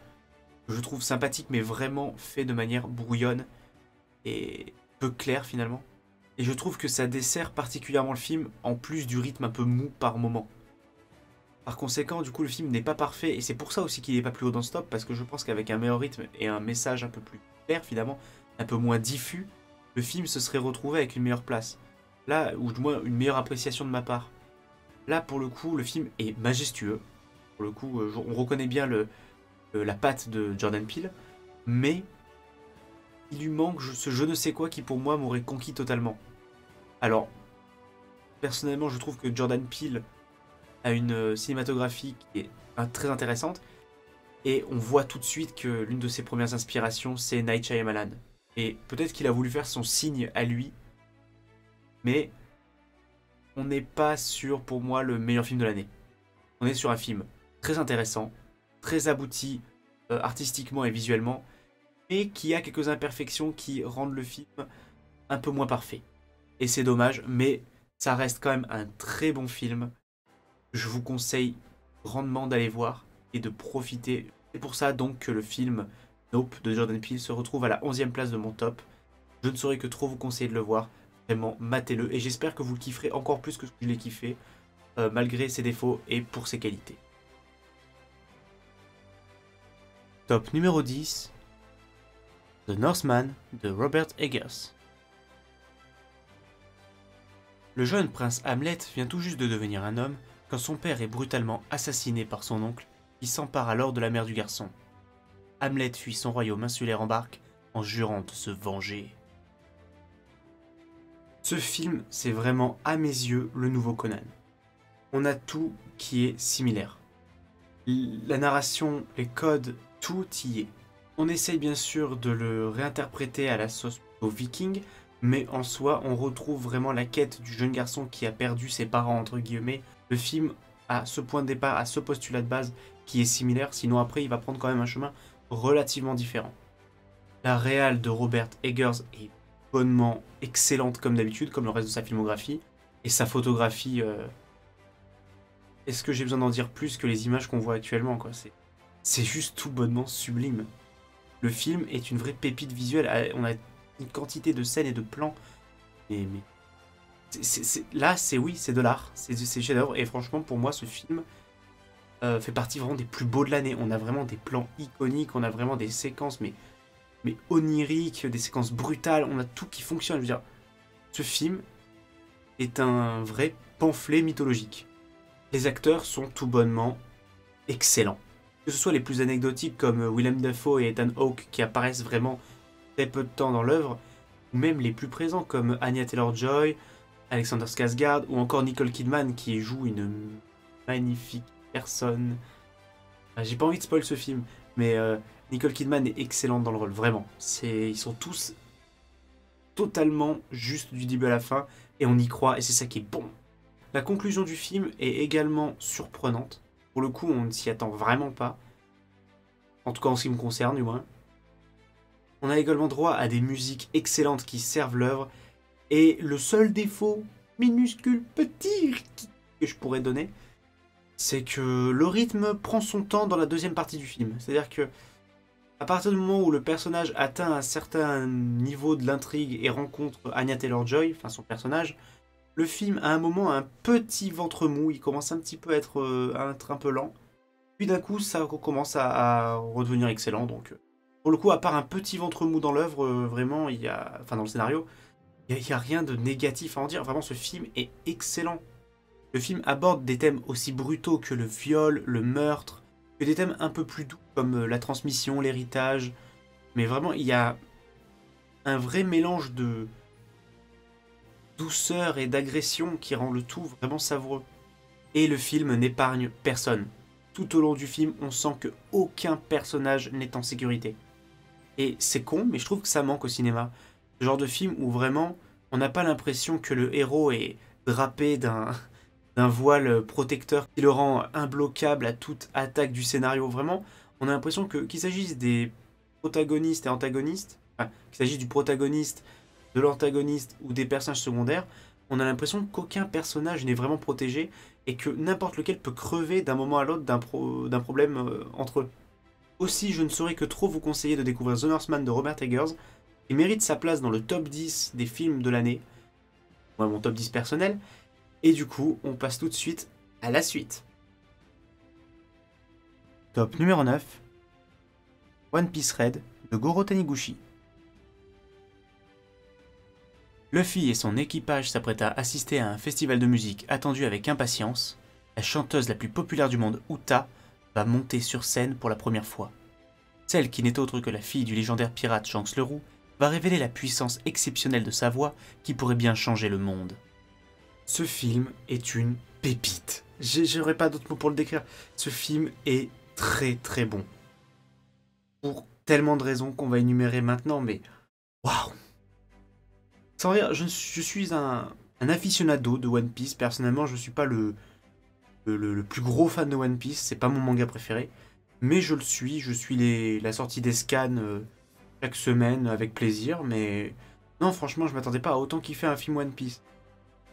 que je trouve sympathique mais vraiment fait de manière brouillonne est peu clair finalement. Et je trouve que ça dessert particulièrement le film, en plus du rythme un peu mou par moment. Par conséquent, du coup, le film n'est pas parfait, et c'est pour ça aussi qu'il n'est pas plus haut dans ce top, parce que je pense qu'avec un meilleur rythme et un message un peu plus clair finalement, un peu moins diffus, le film se serait retrouvé avec une meilleure place. Là, ou du moins une meilleure appréciation de ma part. Là, pour le coup, le film est majestueux. Pour le coup, on reconnaît bien la patte de Jordan Peele, mais il lui manque ce je ne sais quoi qui pour moi m'aurait conquis totalement. Alors, personnellement, je trouve que Jordan Peele a une cinématographie qui est très intéressante, et on voit tout de suite que l'une de ses premières inspirations, c'est Night Shyamalan. Et peut-être qu'il a voulu faire son signe à lui, mais on n'est pas sur, pour moi, le meilleur film de l'année. On est sur un film très intéressant, très abouti artistiquement et visuellement, mais qui a quelques imperfections qui rendent le film un peu moins parfait. Et c'est dommage, mais ça reste quand même un très bon film. Je vous conseille grandement d'aller voir et de profiter. C'est pour ça donc que le film Nope de Jordan Peele se retrouve à la 11e place de mon top. Je ne saurais que trop vous conseiller de le voir. Vraiment, matez-le. Et j'espère que vous le kifferez encore plus que ce que je l'ai kiffé, malgré ses défauts et pour ses qualités. Top numéro 10, The Northman de Robert Eggers. Le jeune prince Hamlet vient tout juste de devenir un homme quand son père est brutalement assassiné par son oncle, qui s'empare alors de la mère du garçon. Hamlet fuit son royaume insulaire en barque en jurant de se venger. Ce film, c'est vraiment à mes yeux le nouveau Conan. On a tout qui est similaire. La narration, les codes, tout y est. On essaye bien sûr de le réinterpréter à la sauce au viking, mais en soi, on retrouve vraiment la quête du jeune garçon qui a perdu ses parents, entre guillemets. Le film a ce point de départ, a ce postulat de base qui est similaire, sinon après il va prendre quand même un chemin relativement différent. La réal de Robert Eggers est bonnement excellente comme d'habitude, comme le reste de sa filmographie, et sa photographie... Est-ce que j'ai besoin d'en dire plus que les images qu'on voit actuellement, quoi. C'est juste tout bonnement sublime. Le film est une vraie pépite visuelle. On a une quantité de scènes et de plans. Mais là, oui, c'est de l'art. C'est chef-d'œuvre. Et franchement, pour moi, ce film fait partie vraiment des plus beaux de l'année. On a vraiment des plans iconiques. On a vraiment des séquences, mais oniriques, des séquences brutales. On a tout qui fonctionne. Je veux dire, ce film est un vrai pamphlet mythologique. Les acteurs sont tout bonnement excellents. Que ce soit les plus anecdotiques comme Willem Dafoe et Ethan Hawke qui apparaissent vraiment très peu de temps dans l'œuvre, ou même les plus présents comme Anya Taylor-Joy, Alexander Skarsgård ou encore Nicole Kidman qui joue une magnifique personne. J'ai pas envie de spoil ce film, mais Nicole Kidman est excellente dans le rôle, vraiment. Ils sont tous totalement justes du début à la fin et on y croit et c'est ça qui est bon. La conclusion du film est également surprenante. Pour le coup, on ne s'y attend vraiment pas. En tout cas, en ce qui me concerne, du moins. On a également droit à des musiques excellentes qui servent l'œuvre. Et le seul défaut, minuscule, petit, que je pourrais donner, c'est que le rythme prend son temps dans la deuxième partie du film. C'est-à-dire que, à partir du moment où le personnage atteint un certain niveau de l'intrigue et rencontre Anya Taylor-Joy, enfin son personnage, le film, à un moment, a un petit ventre mou. Il commence un petit peu à être un peu lent. Puis d'un coup, ça recommence à redevenir excellent. Donc, pour le coup, à part un petit ventre mou dans l'œuvre, vraiment, enfin dans le scénario, il n'y a rien de négatif à en dire. Vraiment, ce film est excellent. Le film aborde des thèmes aussi brutaux que le viol, le meurtre, que des thèmes un peu plus doux comme la transmission, l'héritage. Mais vraiment, il y a un vrai mélange de douceur et d'agression qui rend le tout vraiment savoureux. Et le film n'épargne personne. Tout au long du film, on sent que aucun personnage n'est en sécurité. Et c'est con, mais je trouve que ça manque au cinéma. Ce genre de film où vraiment, on n'a pas l'impression que le héros est drapé d'un voile protecteur qui le rend imbloquable à toute attaque du scénario. Vraiment, on a l'impression qu'il s'agisse des protagonistes et antagonistes, enfin, qu'il s'agisse du protagoniste, de l'antagoniste ou des personnages secondaires, on a l'impression qu'aucun personnage n'est vraiment protégé et que n'importe lequel peut crever d'un moment à l'autre d'un problème entre eux. Aussi, je ne saurais que trop vous conseiller de découvrir The Northman de Robert Eggers. Il mérite sa place dans le top 10 des films de l'année. Ouais, mon top 10 personnel. Et du coup, on passe tout de suite à la suite. Top numéro 9. One Piece Red de Goro Taniguchi. Luffy et son équipage s'apprêtent à assister à un festival de musique attendu avec impatience. La chanteuse la plus populaire du monde, Uta, va monter sur scène pour la première fois. Celle qui n'est autre que la fille du légendaire pirate Shanks le Roux va révéler la puissance exceptionnelle de sa voix qui pourrait bien changer le monde. Ce film est une pépite. J'aurais pas d'autres mots pour le décrire. Ce film est très très bon. Pour tellement de raisons qu'on va énumérer maintenant, mais waouh! Sans rire, je suis un aficionado de One Piece. Personnellement, je suis pas le plus gros fan de One Piece. C'est pas mon manga préféré. Mais je le suis. Je suis la sortie des scans chaque semaine avec plaisir. Mais non, franchement, je m'attendais pas à autant kiffer un film One Piece.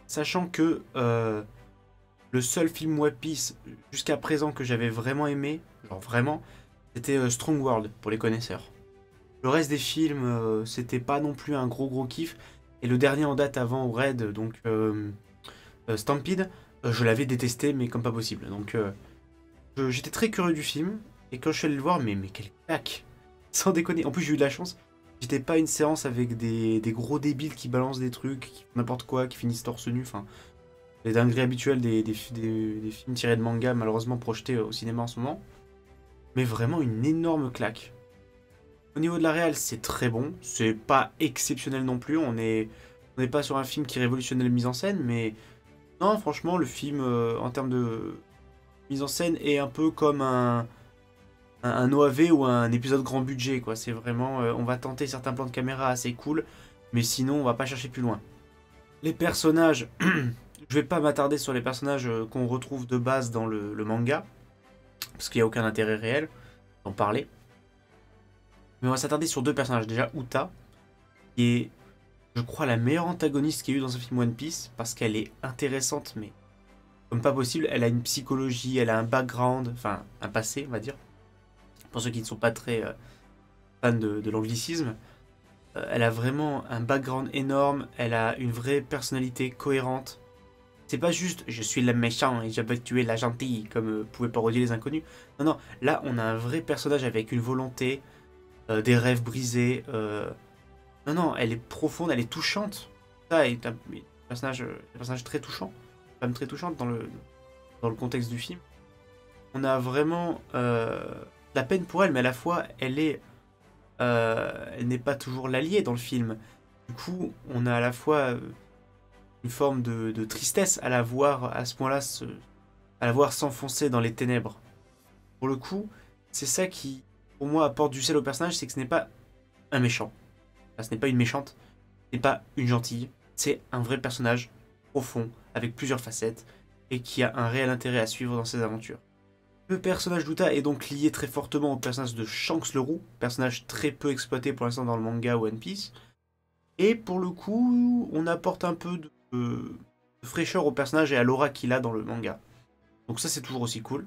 Sachant que le seul film One Piece jusqu'à présent que j'avais vraiment aimé, genre vraiment, c'était Strong World pour les connaisseurs. Le reste des films, c'était pas non plus un gros kiff. Et le dernier en date avant Red, donc Stampede, je l'avais détesté, mais comme pas possible. Donc j'étais très curieux du film. Et quand je suis allé le voir, mais quel claque! Sans déconner. En plus, j'ai eu de la chance. J'étais pas à une séance avec des gros débiles qui balancent des trucs, qui font n'importe quoi, qui finissent torse nu. Enfin, les dingueries habituelles des films tirés de manga, malheureusement projetés au cinéma en ce moment. Mais vraiment une énorme claque. Au niveau de la réal, c'est très bon. C'est pas exceptionnel non plus. On n'est pas sur un film qui révolutionnait la mise en scène, mais non, franchement, le film, en termes de mise en scène, est un peu comme un OAV ou un épisode grand budget, quoi. C'est vraiment, on va tenter certains plans de caméra assez cool, mais sinon, on va pas chercher plus loin. Les personnages, je vais pas m'attarder sur les personnages qu'on retrouve de base dans le manga, parce qu'il n'y a aucun intérêt réel d'en parler. Mais on va s'attarder sur deux personnages. Déjà, Uta, qui est, je crois, la meilleure antagoniste qu'il y a eu dans un film One Piece, parce qu'elle est intéressante, mais comme pas possible. Elle a une psychologie, elle a un background, enfin, un passé, on va dire. Pour ceux qui ne sont pas très fans de l'anglicisme. Elle a vraiment un background énorme, elle a une vraie personnalité cohérente. C'est pas juste je suis le méchant et je veux tuer la gentille comme pouvaient parodier les inconnus. Non, non, là on a un vrai personnage avec une volonté, des rêves brisés. Non, non, elle est profonde, elle est touchante. Ça est un personnage très touchant, une femme très touchante dans le contexte du film. On a vraiment la peine pour elle, mais à la fois elle n'est pas toujours l'alliée dans le film. Du coup, on a à la fois une forme de tristesse à la voir à ce point-là, à la voir s'enfoncer dans les ténèbres. Pour le coup, c'est ça qui, pour moi, apporte du sel au personnage, c'est que ce n'est pas un méchant. Enfin, ce n'est pas une méchante, ce n'est pas une gentille. C'est un vrai personnage profond, avec plusieurs facettes, et qui a un réel intérêt à suivre dans ses aventures. Le personnage d'Uta est donc lié très fortement au personnage de Shanks le Roux, personnage très peu exploité pour l'instant dans le manga One Piece. Et pour le coup, on apporte un peu de fraîcheur au personnage et à l'aura qu'il a dans le manga. Donc ça c'est toujours aussi cool.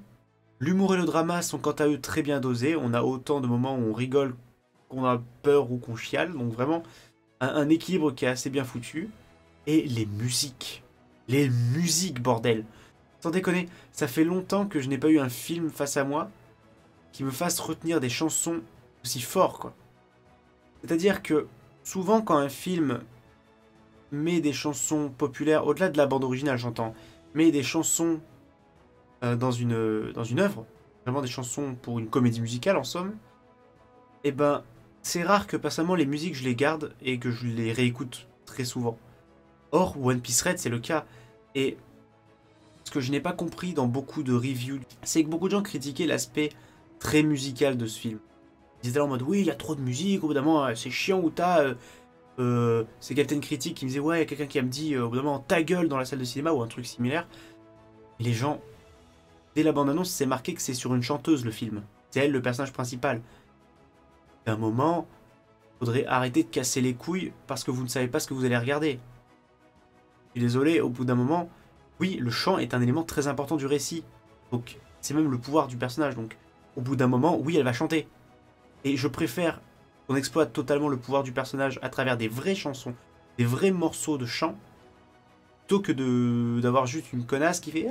L'humour et le drama sont quant à eux très bien dosés. On a autant de moments où on rigole qu'on a peur ou qu'on chiale. Donc vraiment un équilibre qui est assez bien foutu. Et les musiques. Les musiques, bordel. Sans déconner, ça fait longtemps que je n'ai pas eu un film face à moi qui me fasse retenir des chansons aussi fort, quoi. C'est-à-dire que souvent quand un film met des chansons populaires, au-delà de la bande originale j'entends, met des chansons dans une œuvre, vraiment des chansons pour une comédie musicale en somme, et ben c'est rare que personnellement les musiques je les garde et que je les réécoute très souvent. Or One Piece Red c'est le cas, et ce que je n'ai pas compris dans beaucoup de reviews, c'est que beaucoup de gens critiquaient l'aspect très musical de ce film. Ils étaient là en mode oui, il y a trop de musique, au bout d'un moment c'est chiant, ou c'est Captain Critic qui me disait ouais, il y a quelqu'un qui me dit au bout d'un moment ta gueule dans la salle de cinéma ou un truc similaire. Et les gens, dès la bande-annonce, c'est marqué que c'est sur une chanteuse le film. C'est elle le personnage principal. À un moment, faudrait arrêter de casser les couilles parce que vous ne savez pas ce que vous allez regarder. Je suis désolé, au bout d'un moment, oui, le chant est un élément très important du récit. Donc, c'est même le pouvoir du personnage. Donc, au bout d'un moment, oui, elle va chanter. Et je préfère qu'on exploite totalement le pouvoir du personnage à travers des vraies chansons, des vrais morceaux de chant, plutôt que d'avoir juste une connasse qui fait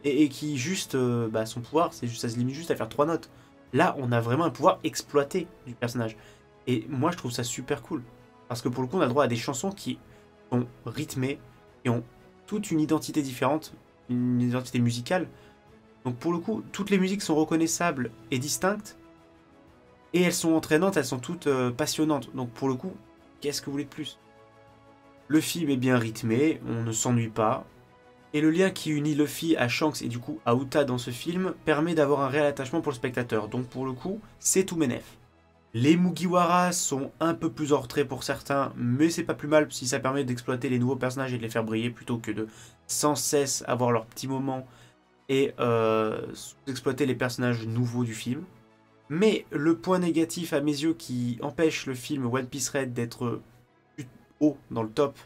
et qui juste son pouvoir ça se limite juste à faire 3 notes. Là on a vraiment un pouvoir exploité du personnage et moi je trouve ça super cool parce que pour le coup on a le droit à des chansons qui sont rythmées, qui ont toute une identité différente, une identité musicale. Donc pour le coup toutes les musiques sont reconnaissables et distinctes et elles sont entraînantes, elles sont toutes passionnantes. Donc pour le coup qu'est-ce que vous voulez de plus? Le film est bien rythmé, on ne s'ennuie pas. Et le lien qui unit Luffy à Shanks et du coup à Uta dans ce film permet d'avoir un réel attachement pour le spectateur. Donc pour le coup, c'est tout bénef. Les Mugiwara sont un peu plus en retrait pour certains, mais c'est pas plus mal si ça permet d'exploiter les nouveaux personnages et de les faire briller plutôt que de sans cesse avoir leurs petits moments et exploiter les personnages nouveaux du film. Mais le point négatif à mes yeux qui empêche le film One Piece Red d'être haut dans le top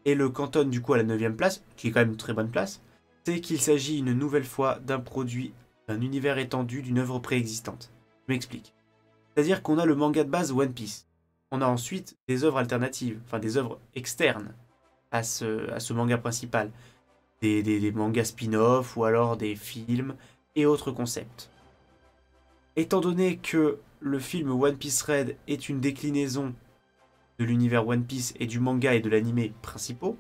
et le cantonne du coup à la 9ème place, qui est quand même une très bonne place, c'est qu'il s'agit une nouvelle fois d'un produit, d'un univers étendu, d'une œuvre préexistante. Je m'explique. C'est-à-dire qu'on a le manga de base One Piece. On a ensuite des œuvres alternatives, enfin des œuvres externes à ce manga principal. Des mangas spin-off ou alors des films et autres concepts. Étant donné que le film One Piece Red est une déclinaison de l'univers One Piece et du manga et de l'anime principaux,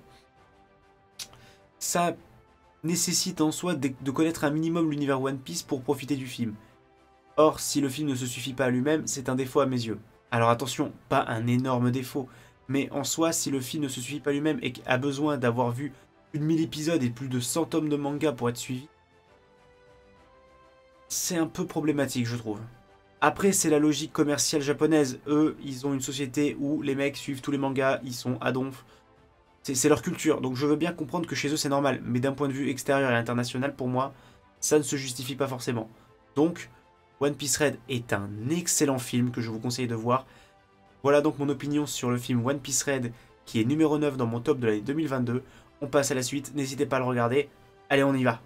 ça nécessite en soi de connaître un minimum l'univers One Piece pour profiter du film. Or, si le film ne se suffit pas à lui-même, c'est un défaut à mes yeux. Alors attention, pas un énorme défaut, mais en soi, si le film ne se suffit pas à lui-même et a besoin d'avoir vu plus de 1000 épisodes et plus de 100 tomes de manga pour être suivi, c'est un peu problématique, je trouve. Après, c'est la logique commerciale japonaise. Eux, ils ont une société où les mecs suivent tous les mangas, ils sont à donf. C'est leur culture, donc je veux bien comprendre que chez eux c'est normal, mais d'un point de vue extérieur et international, pour moi, ça ne se justifie pas forcément. Donc, One Piece Red est un excellent film que je vous conseille de voir. Voilà donc mon opinion sur le film One Piece Red, qui est numéro 9 dans mon top de l'année 2022. On passe à la suite, n'hésitez pas à le regarder. Allez, on y va.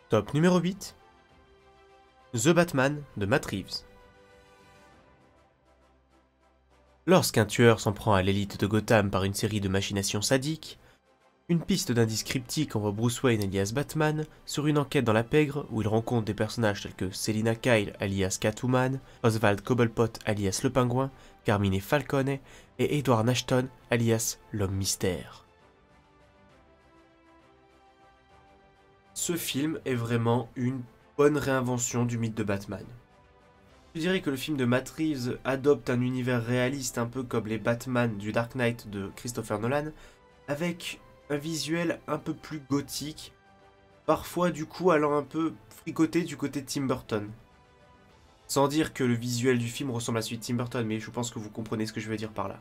Top numéro 8. The Batman de Matt Reeves. Lorsqu'un tueur s'en prend à l'élite de Gotham par une série de machinations sadiques, une piste d'indice cryptique envoie Bruce Wayne alias Batman sur une enquête dans la pègre où il rencontre des personnages tels que Selina Kyle alias Catwoman, Oswald Cobblepot alias le Pingouin, Carmine Falcone et Edward Ashton alias l'Homme Mystère. Ce film est vraiment une bonne réinvention du mythe de Batman. Je dirais que le film de Matt Reeves adopte un univers réaliste un peu comme les Batman du Dark Knight de Christopher Nolan, avec un visuel un peu plus gothique, parfois du coup allant un peu fricoter du côté de Tim Burton. Sans dire que le visuel du film ressemble à celui de Tim Burton, mais je pense que vous comprenez ce que je veux dire par là.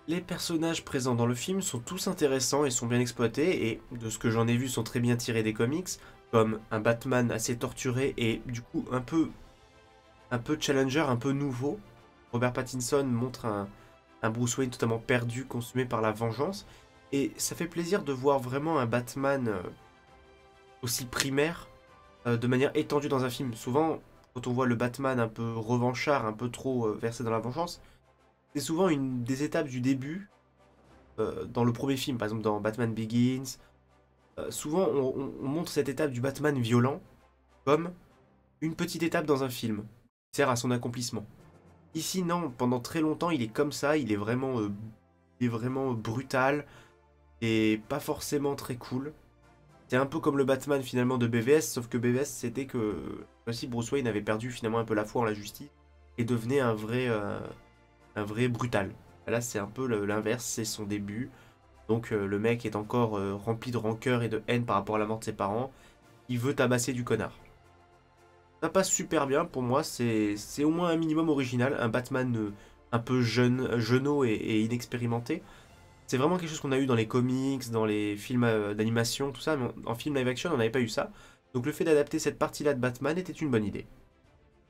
Les personnages présents dans le film sont tous intéressants et sont bien exploités, et de ce que j'en ai vu sont très bien tirés des comics, comme un Batman assez torturé et du coup un peu challenger, un peu nouveau. Robert Pattinson montre un Bruce Wayne totalement perdu, consumé par la vengeance. Et ça fait plaisir de voir vraiment un Batman aussi primaire, de manière étendue dans un film. Souvent, quand on voit le Batman un peu revanchard, un peu trop versé dans la vengeance, c'est souvent une des étapes du début dans le premier film. Par exemple, dans Batman Begins, souvent on montre cette étape du Batman violent comme une petite étape dans un film sert à son accomplissement. Ici, non, pendant très longtemps, il est comme ça, il est vraiment brutal et pas forcément très cool. C'est un peu comme le Batman finalement de BVS, sauf que BVS c'était que aussi Bruce Wayne avait perdu finalement un peu la foi en la justice et devenait un vrai brutal. Là, c'est un peu l'inverse, c'est son début. Donc le mec est encore rempli de rancœur et de haine par rapport à la mort de ses parents. Il veut tabasser du connard. Ça passe super bien, pour moi, c'est au moins un minimum original, un Batman un peu jeuneau et inexpérimenté. C'est vraiment quelque chose qu'on a eu dans les comics, dans les films d'animation, tout ça, mais en film live action, on n'avait pas eu ça. Donc le fait d'adapter cette partie-là de Batman était une bonne idée.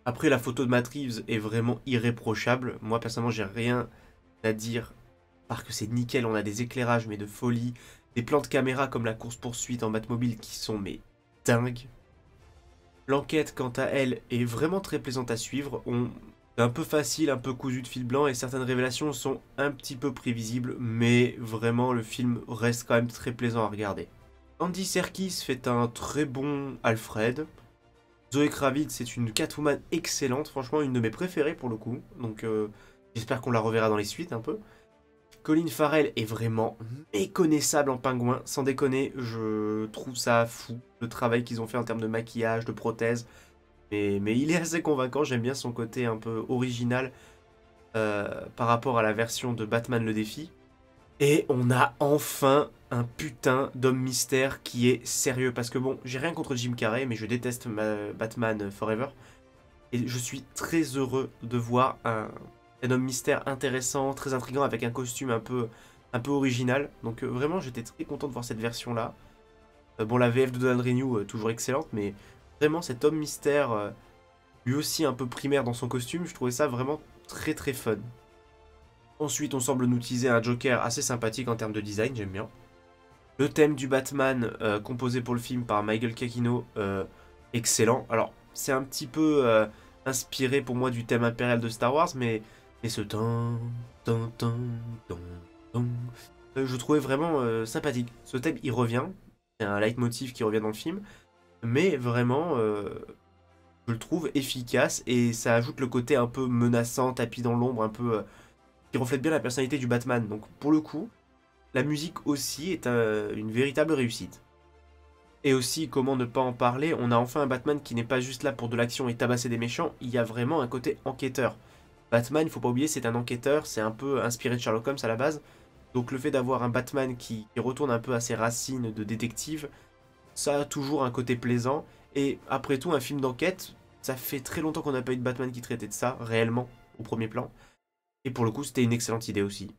Après, la photo de Matt Reeves est vraiment irréprochable. Moi, personnellement, j'ai rien à dire, parce que c'est nickel, on a des éclairages, mais de folie, des plans de caméra comme la course-poursuite en Batmobile qui sont, mais dingues. L'enquête, quant à elle, est vraiment très plaisante à suivre. C'est un peu facile, un peu cousu de fil blanc, et certaines révélations sont un petit peu prévisibles, mais vraiment, le film reste quand même très plaisant à regarder. Andy Serkis fait un très bon Alfred. Zoé Kravitz, c'est une Catwoman excellente, franchement une de mes préférées pour le coup, donc j'espère qu'on la reverra dans les suites un peu. Colin Farrell est vraiment méconnaissable en pingouin, sans déconner, je trouve ça fou, le travail qu'ils ont fait en termes de maquillage, de prothèses, mais il est assez convaincant, j'aime bien son côté un peu original par rapport à la version de Batman le défi. Et on a enfin un putain d'homme mystère qui est sérieux. Parce que bon, j'ai rien contre Jim Carrey, mais je déteste Batman Forever. Et je suis très heureux de voir un homme mystère intéressant, très intriguant, avec un costume un peu original. Donc vraiment, j'étais très content de voir cette version-là. Bon, la VF de Donald Renew, toujours excellente, mais vraiment cet homme mystère, lui aussi un peu primaire dans son costume, je trouvais ça vraiment très très fun. Ensuite, on semble nous teaser un Joker assez sympathique en termes de design, j'aime bien. Le thème du Batman, composé pour le film par Michael Giacchino, excellent. Alors, c'est un petit peu inspiré pour moi du thème impérial de Star Wars, mais ce je trouvais vraiment sympathique. Ce thème, il revient, c'est un leitmotiv qui revient dans le film, mais vraiment, je le trouve efficace et ça ajoute le côté un peu menaçant, tapis dans l'ombre, un peu qui reflète bien la personnalité du Batman. Donc pour le coup, la musique aussi est une véritable réussite. Et aussi, comment ne pas en parler, on a enfin un Batman qui n'est pas juste là pour de l'action et tabasser des méchants, il y a vraiment un côté enquêteur. Batman, il faut pas oublier, c'est un enquêteur, c'est un peu inspiré de Sherlock Holmes à la base. Donc le fait d'avoir un Batman qui retourne un peu à ses racines de détective, ça a toujours un côté plaisant. Et après tout, un film d'enquête, ça fait très longtemps qu'on n'a pas eu de Batman qui traitait de ça, réellement, au premier plan. Et pour le coup, c'était une excellente idée aussi.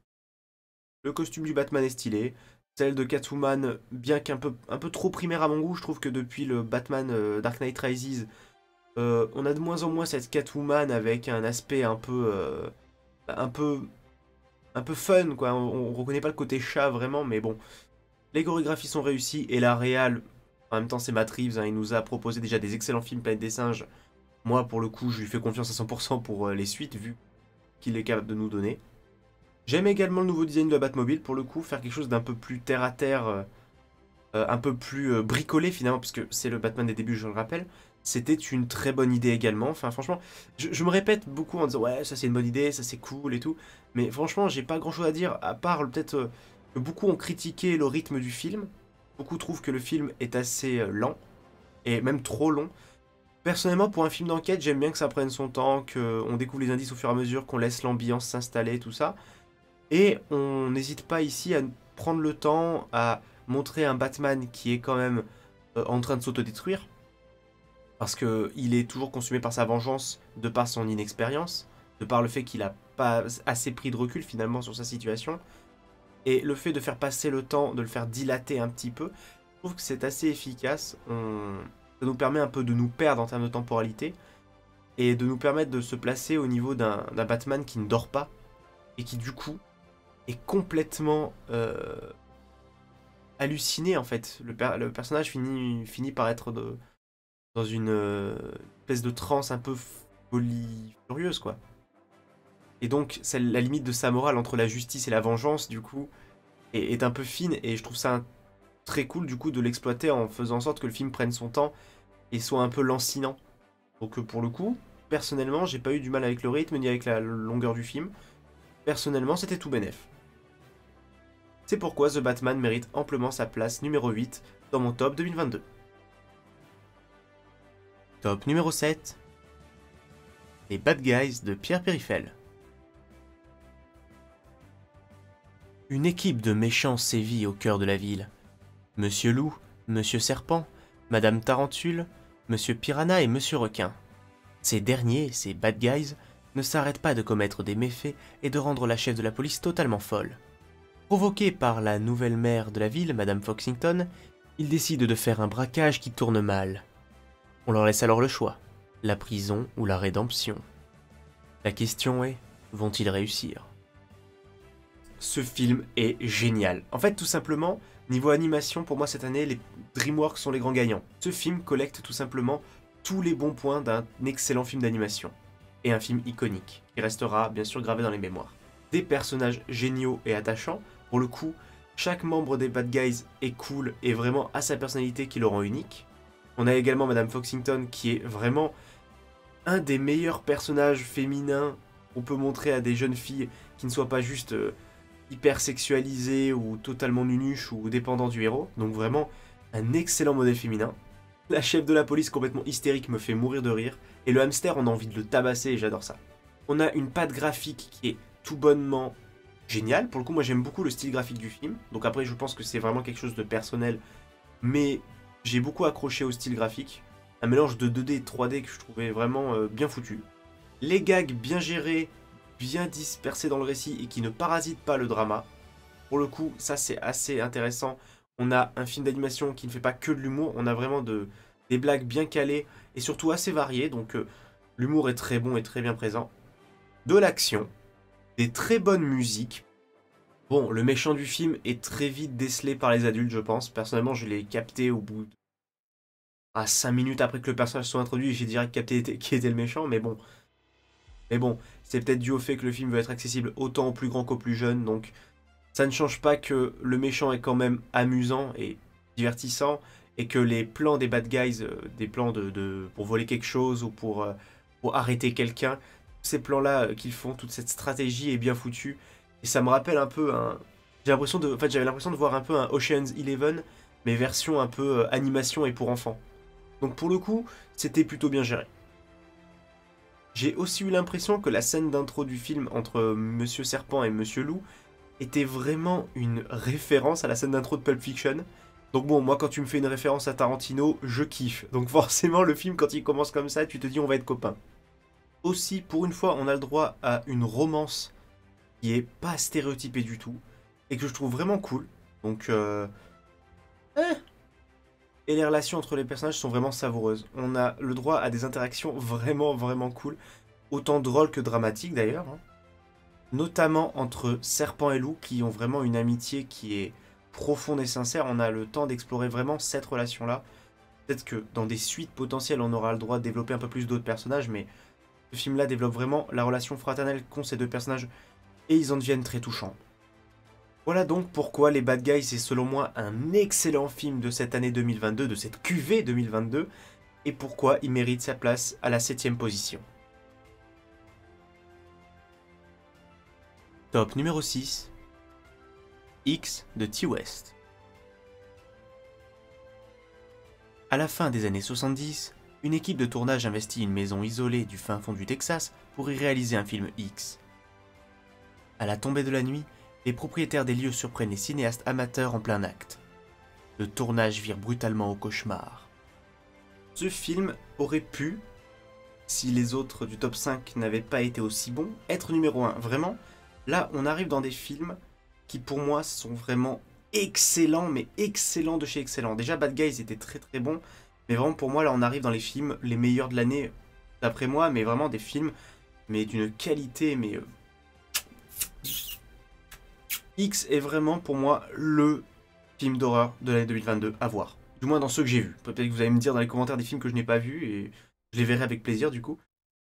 Le costume du Batman est stylé. Celle de Catwoman, bien un peu trop primaire à mon goût, je trouve que depuis le Batman Dark Knight Rises, on a de moins en moins cette Catwoman avec un aspect un peu, un peu fun, quoi. On reconnaît pas le côté chat vraiment, mais bon. Les chorégraphies sont réussies et la réal, en même temps c'est Matt Reeves, hein, il nous a proposé déjà des excellents films Planète des Singes. Moi pour le coup je lui fais confiance à 100% pour les suites vu qu'il est capable de nous donner. J'aime également le nouveau design de la Batmobile, pour le coup, faire quelque chose d'un peu plus terre à terre, un peu plus bricolé finalement, puisque c'est le Batman des débuts, je le rappelle. C'était une très bonne idée également. Enfin, franchement, je me répète beaucoup en disant ouais, ça c'est une bonne idée, ça c'est cool et tout. Mais franchement, j'ai pas grand chose à dire, à part peut-être que beaucoup ont critiqué le rythme du film. Beaucoup trouvent que le film est assez lent, et même trop long. Personnellement, pour un film d'enquête, j'aime bien que ça prenne son temps, qu'on découvre les indices au fur et à mesure, qu'on laisse l'ambiance s'installer, tout ça. Et on n'hésite pas ici à prendre le temps à montrer un Batman qui est quand même en train de s'autodétruire. Parce qu'il est toujours consumé par sa vengeance, de par son inexpérience, de par le fait qu'il n'a pas assez pris de recul finalement sur sa situation. Et le fait de faire passer le temps, de le faire dilater un petit peu, je trouve que c'est assez efficace. Ça nous permet un peu de nous perdre en termes de temporalité. Et de nous permettre de se placer au niveau d'un Batman qui ne dort pas. Et qui du coup est complètement halluciné en fait. Le personnage finit par être dans une espèce de transe un peu folie furieuse quoi. Et donc la limite de sa morale entre la justice et la vengeance du coup est un peu fine et je trouve ça très cool du coup de l'exploiter en faisant en sorte que le film prenne son temps et soit un peu lancinant. Donc pour le coup, personnellement j'ai pas eu du mal avec le rythme ni avec la longueur du film. Personnellement c'était tout bénef. C'est pourquoi The Batman mérite amplement sa place numéro 8 dans mon top 2022. Top numéro 7. Les Bad Guys de Pierre Périfel. Une équipe de méchants sévit au cœur de la ville. Monsieur Loup, Monsieur Serpent, Madame Tarentule, Monsieur Piranha et Monsieur Requin. Ces derniers, ces Bad Guys, ne s'arrêtent pas de commettre des méfaits et de rendre la chef de la police totalement folle. Provoqués par la nouvelle maire de la ville, Madame Foxington, ils décident de faire un braquage qui tourne mal. On leur laisse alors le choix, la prison ou la rédemption. La question est, vont-ils réussir? Ce film est génial. En fait, tout simplement, niveau animation, pour moi cette année, les DreamWorks sont les grands gagnants. Ce film collecte tout simplement tous les bons points d'un excellent film d'animation. Et un film iconique, qui restera bien sûr gravé dans les mémoires. Des personnages géniaux et attachants, pour le coup, chaque membre des Bad Guys est cool et vraiment a sa personnalité qui le rend unique. On a également Madame Foxington qui est vraiment un des meilleurs personnages féminins qu'on peut montrer à des jeunes filles qui ne soient pas juste hyper sexualisées ou totalement nunuches ou dépendants du héros. Donc vraiment un excellent modèle féminin. La chef de la police complètement hystérique me fait mourir de rire. Et le hamster, on a envie de le tabasser et j'adore ça. On a une patte graphique qui est tout bonnement géniale. Pour le coup, moi j'aime beaucoup le style graphique du film. Donc après, je pense que c'est vraiment quelque chose de personnel. Mais j'ai beaucoup accroché au style graphique. Un mélange de 2D et 3D que je trouvais vraiment bien foutu. Les gags bien gérés, bien dispersés dans le récit et qui ne parasitent pas le drama. Pour le coup, ça c'est assez intéressant. On a un film d'animation qui ne fait pas que de l'humour, on a vraiment des blagues bien calées et surtout assez variées, donc l'humour est très bon et très bien présent. De l'action, des très bonnes musiques. Bon, le méchant du film est très vite décelé par les adultes, je pense. Personnellement, je l'ai capté au bout de 5 minutes après que le personnage soit introduit, j'ai direct capté qui était le méchant, mais bon. C'est peut-être dû au fait que le film veut être accessible autant aux plus grands qu'aux plus jeunes, donc ça ne change pas que le méchant est quand même amusant et divertissant, et que les plans des bad guys, des plans pour voler quelque chose ou pour arrêter quelqu'un, ces plans-là qu'ils font, toute cette stratégie est bien foutue. Et ça me rappelle un peu j'avais l'impression de voir un peu un Ocean's 11, mais version un peu animation et pour enfants. Donc pour le coup, c'était plutôt bien géré. J'ai aussi eu l'impression que la scène d'intro du film entre Monsieur Serpent et Monsieur Loup était vraiment une référence à la scène d'intro de Pulp Fiction. Donc bon, moi quand tu me fais une référence à Tarantino, je kiffe. Donc forcément le film quand il commence comme ça, tu te dis on va être copains. Aussi, pour une fois, on a le droit à une romance qui est pas stéréotypée du tout et que je trouve vraiment cool. Donc et les relations entre les personnages sont vraiment savoureuses. On a le droit à des interactions vraiment vraiment cool, autant drôles que dramatiques d'ailleurs, hein. Notamment entre Serpent et Loup qui ont vraiment une amitié qui est profonde et sincère. On a le temps d'explorer vraiment cette relation-là. Peut-être que dans des suites potentielles, on aura le droit de développer un peu plus d'autres personnages, mais ce film-là développe vraiment la relation fraternelle qu'ont ces deux personnages et ils en deviennent très touchants. Voilà donc pourquoi Les Bad Guys est selon moi un excellent film de cette année 2022, de cette QV 2022, et pourquoi il mérite sa place à la 7ème position. Top numéro 6, X de T-West. À la fin des années 70, une équipe de tournage investit une maison isolée du fin fond du Texas pour y réaliser un film X. À la tombée de la nuit, les propriétaires des lieux surprennent les cinéastes amateurs en plein acte. Le tournage vire brutalement au cauchemar. Ce film aurait pu, si les autres du top 5 n'avaient pas été aussi bons, être numéro 1. Vraiment, là on arrive dans des films qui pour moi sont vraiment excellents, mais excellents de chez excellents. Déjà Bad Guys était très très bon, mais vraiment pour moi là on arrive dans les films les meilleurs de l'année, d'après moi, mais vraiment des films mais d'une qualité, mais... X est vraiment pour moi le film d'horreur de l'année 2022 à voir. Du moins dans ceux que j'ai vus. Peut-être que vous allez me dire dans les commentaires des films que je n'ai pas vus et je les verrai avec plaisir du coup.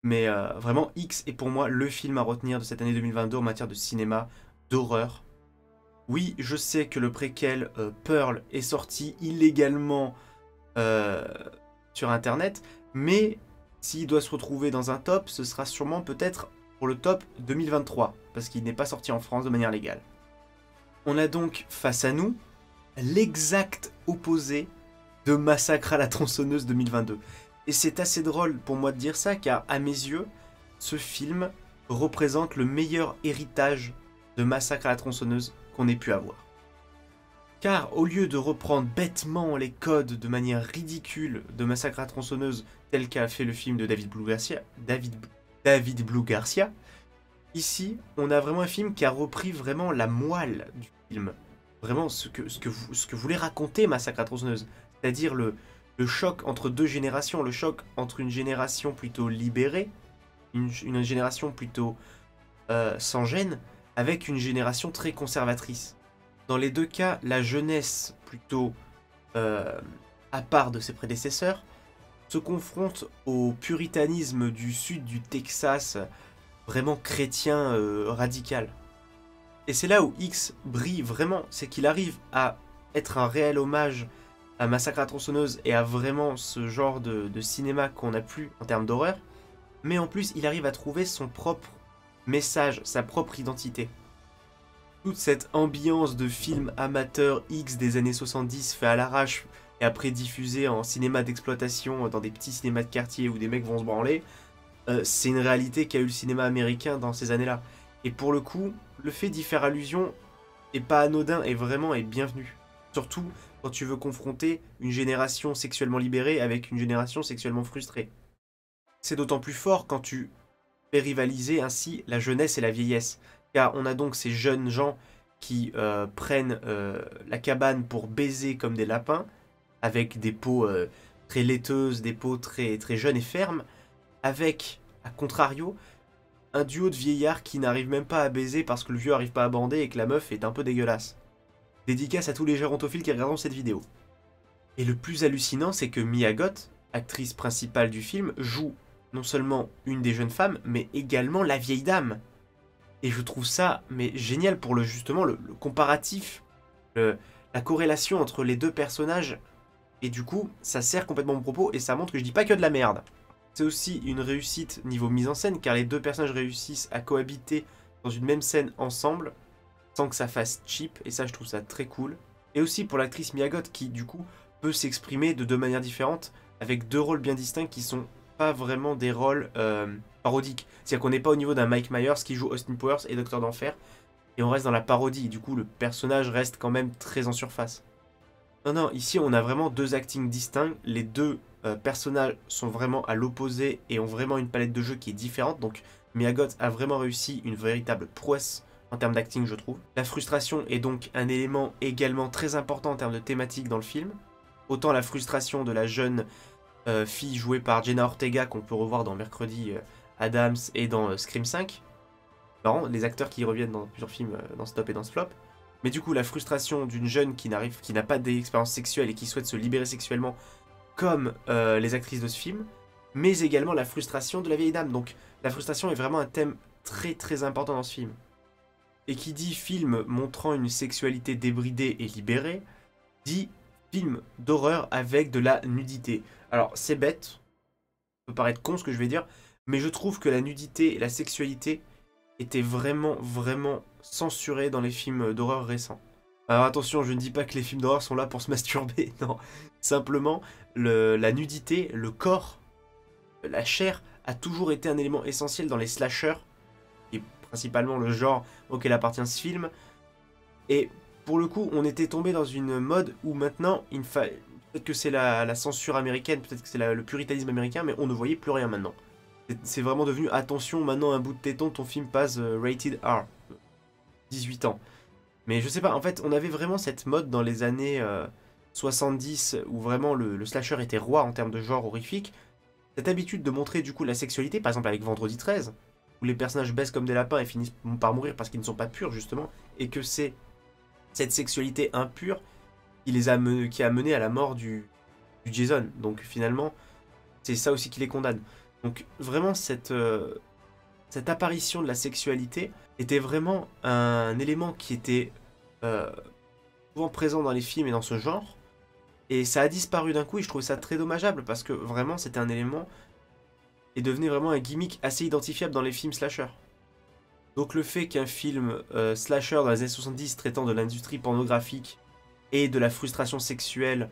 Mais vraiment X est pour moi le film à retenir de cette année 2022 en matière de cinéma, d'horreur. Oui, je sais que le préquel Pearl est sorti illégalement sur internet, mais s'il doit se retrouver dans un top, ce sera sûrement peut-être pour le top 2023, parce qu'il n'est pas sorti en France de manière légale. On a donc face à nous l'exact opposé de Massacre à la tronçonneuse 2022. Et c'est assez drôle pour moi de dire ça, car à mes yeux, ce film représente le meilleur héritage de Massacre à la tronçonneuse qu'on ait pu avoir. Car au lieu de reprendre bêtement les codes de manière ridicule de Massacre à la tronçonneuse tel qu'a fait le film de David Blue Garcia, ici on a vraiment un film qui a repris vraiment la moelle du film. Vraiment ce que voulait raconter Massacre à la tronçonneuse. C'est-à-dire le choc entre deux générations, le choc entre une génération plutôt libérée, une génération plutôt sans gêne, avec une génération très conservatrice. Dans les deux cas, la jeunesse plutôt à part de ses prédécesseurs te confronte au puritanisme du sud du Texas, vraiment chrétien radical. Et c'est là où X brille vraiment, c'est qu'il arrive à être un réel hommage à Massacre à la tronçonneuse et à vraiment ce genre de cinéma qu'on n'a plus en termes d'horreur, mais en plus il arrive à trouver son propre message, sa propre identité. Toute cette ambiance de film amateur X des années 70 fait à l'arrache et après diffusé en cinéma d'exploitation dans des petits cinémas de quartier où des mecs vont se branler, c'est une réalité qu'a eu le cinéma américain dans ces années-là. Et pour le coup, le fait d'y faire allusion est pas anodin et vraiment est bienvenu. Surtout quand tu veux confronter une génération sexuellement libérée avec une génération sexuellement frustrée. C'est d'autant plus fort quand tu fais rivaliser ainsi la jeunesse et la vieillesse. Car on a donc ces jeunes gens qui prennent la cabane pour baiser comme des lapins, avec des peaux très laiteuses, des peaux très, très jeunes et fermes, avec, à contrario, un duo de vieillards qui n'arrivent même pas à baiser parce que le vieux n'arrive pas à bander et que la meuf est un peu dégueulasse. Dédicace à tous les gérontophiles qui regarderont cette vidéo. Et le plus hallucinant, c'est que Mia Goth, actrice principale du film, joue non seulement une des jeunes femmes, mais également la vieille dame. Et je trouve ça mais génial pour justement le comparatif, la corrélation entre les deux personnages. Et du coup, ça sert complètement mon propos et ça montre que je dis pas que de la merde. C'est aussi une réussite niveau mise en scène, car les deux personnages réussissent à cohabiter dans une même scène ensemble, sans que ça fasse cheap, et ça je trouve ça très cool. Et aussi pour l'actrice Mia Goth, qui du coup peut s'exprimer de deux manières différentes, avec deux rôles bien distincts qui sont pas vraiment des rôles parodiques. C'est-à-dire qu'on n'est pas au niveau d'un Mike Myers qui joue Austin Powers et Docteur d'Enfer, et on reste dans la parodie, du coup le personnage reste quand même très en surface. Non, ici on a vraiment deux actings distincts, les deux personnages sont vraiment à l'opposé et ont vraiment une palette de jeu qui est différente, donc Mia Goth a vraiment réussi une véritable prouesse en termes d'acting je trouve. La frustration est donc un élément également très important en termes de thématique dans le film, autant la frustration de la jeune fille jouée par Jenna Ortega qu'on peut revoir dans Mercredi Adams et dans Scream 5, marrant, les acteurs qui reviennent dans plusieurs films dans Stop et dans Flop. Mais du coup, la frustration d'une jeune qui n'a pas d'expérience sexuelle et qui souhaite se libérer sexuellement, comme les actrices de ce film, mais également la frustration de la vieille dame. Donc la frustration est vraiment un thème très très important dans ce film. Et qui dit film montrant une sexualité débridée et libérée, dit film d'horreur avec de la nudité. Alors c'est bête, ça peut paraître con ce que je vais dire, mais je trouve que la nudité et la sexualité étaient vraiment censurées dans les films d'horreur récents. Alors attention, je ne dis pas que les films d'horreur sont là pour se masturber, non. Simplement, la nudité, le corps, la chair, a toujours été un élément essentiel dans les slashers, qui est principalement le genre auquel appartient ce film. Et pour le coup, on était tombé dans une mode où maintenant, peut-être que c'est la censure américaine, peut-être que c'est le puritanisme américain, mais on ne voyait plus rien maintenant. C'est vraiment devenu, attention, maintenant un bout de téton, ton film passe rated R. 18 ans. Mais je sais pas, en fait, on avait vraiment cette mode dans les années 70 où vraiment le slasher était roi en termes de genre horrifique. Cette habitude de montrer du coup la sexualité, par exemple avec Vendredi 13, où les personnages baissent comme des lapins et finissent par mourir parce qu'ils ne sont pas purs justement, et que c'est cette sexualité impure qui a mené à la mort du Jason. Donc finalement, c'est ça aussi qui les condamne. Donc vraiment cette apparition de la sexualité était vraiment un élément qui était souvent présent dans les films et dans ce genre. Et ça a disparu d'un coup et je trouve ça très dommageable parce que vraiment c'était un élément et devenait vraiment un gimmick assez identifiable dans les films slasher. Donc le fait qu'un film slasher dans les années 70 traitant de l'industrie pornographique et de la frustration sexuelle